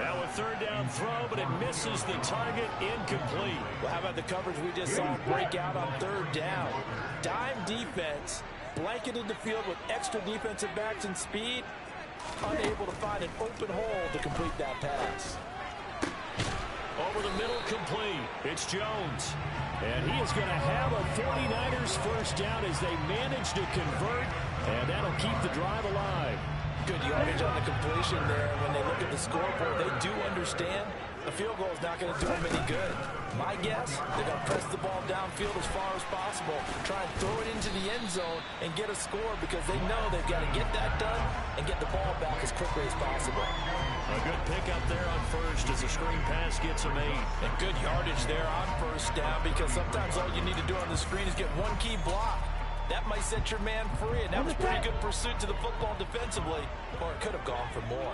Now a third down throw, but it misses the target, incomplete. Well, how about the coverage we just saw break out on third down? Dime defense, blanketed the field with extra defensive backs and speed, unable to find an open hole to complete that pass. Over the middle, complete. It's Jones. And he is going to have a 49ers first down as they manage to convert, and that'll keep the drive alive. Good yardage on the completion there. When they look at the scoreboard, they do understand the field goal is not going to do them any good. My guess, they're going to press the ball downfield as far as possible, try and throw it into the end zone and get a score because they know they've got to get that done and get the ball back as quickly as possible. A good pickup there on first as the screen pass gets a made. And good yardage there on first down because sometimes all you need to do on the screen is get one key block. That might set your man free, and that was pretty good pursuit to the football defensively, or it could have gone for more.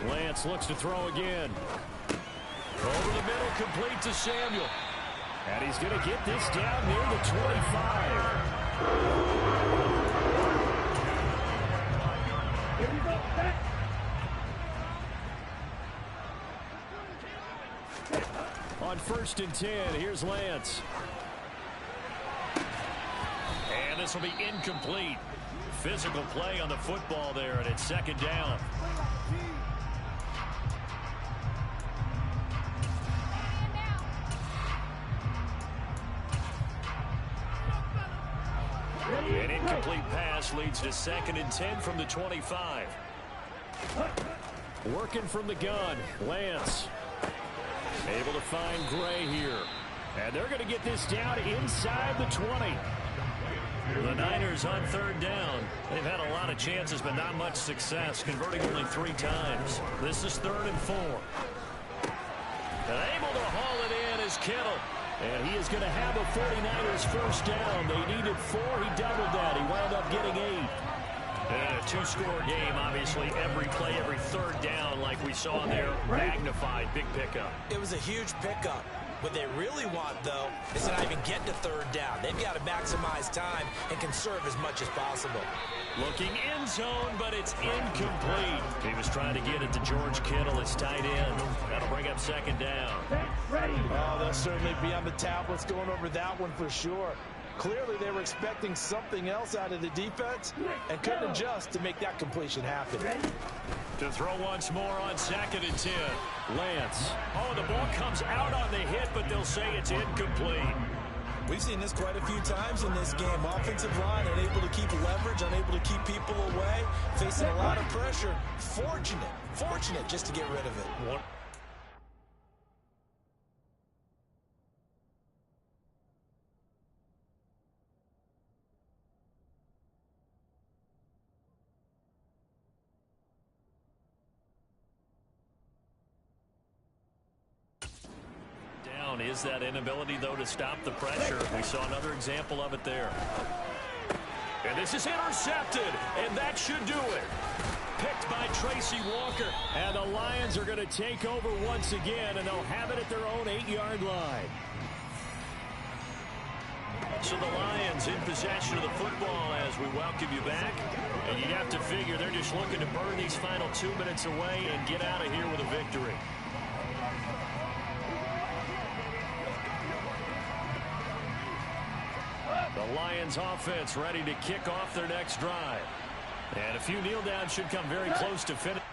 Lance looks to throw again. Over the middle, complete to Samuel. And he's going to get this down near the 25. On first and 10, here's Lance. And this will be incomplete. Physical play on the football there, and it's second down. An incomplete pass leads to second and 10 from the 25. Working from the gun, Lance. Able to find Gray here. And they're going to get this down inside the 20. The Niners on third down. They've had a lot of chances, but not much success, converting only 3 times. This is 3rd and 4. And able to haul it in is Kittle. And he is going to have a 49ers first down. They needed 4. He doubled that. He wound up getting 8. And a 2-score game, obviously. Every play, every third down, like we saw there, magnified. Big pickup. It was a huge pickup. What they really want, though, is to not even get to third down. They've got to maximize time and conserve as much as possible. Looking end zone, but it's incomplete. He was trying to get it to George Kittle, his tight end. That'll bring up second down. Oh, they'll certainly be on the tablets going over that one for sure. Clearly, they were expecting something else out of the defense and couldn't adjust to make that completion happen. To throw once more on 2nd and 10. Lance. Oh, the ball comes out on the hit, but they'll say it's incomplete. We've seen this quite a few times in this game. Offensive line unable to keep leverage, unable to keep people away, facing a lot of pressure. Fortunate just to get rid of it. Is that inability, though, to stop the pressure. We saw another example of it there. And this is intercepted, and that should do it. Picked by Tracy Walker. And the Lions are going to take over once again, and they'll have it at their own 8-yard line. So the Lions in possession of the football as we welcome you back. And you'd have to figure they're just looking to burn these final 2 minutes away and get out of here with a victory. The Lions offense ready to kick off their next drive. And a few kneel downs should come very close to finish.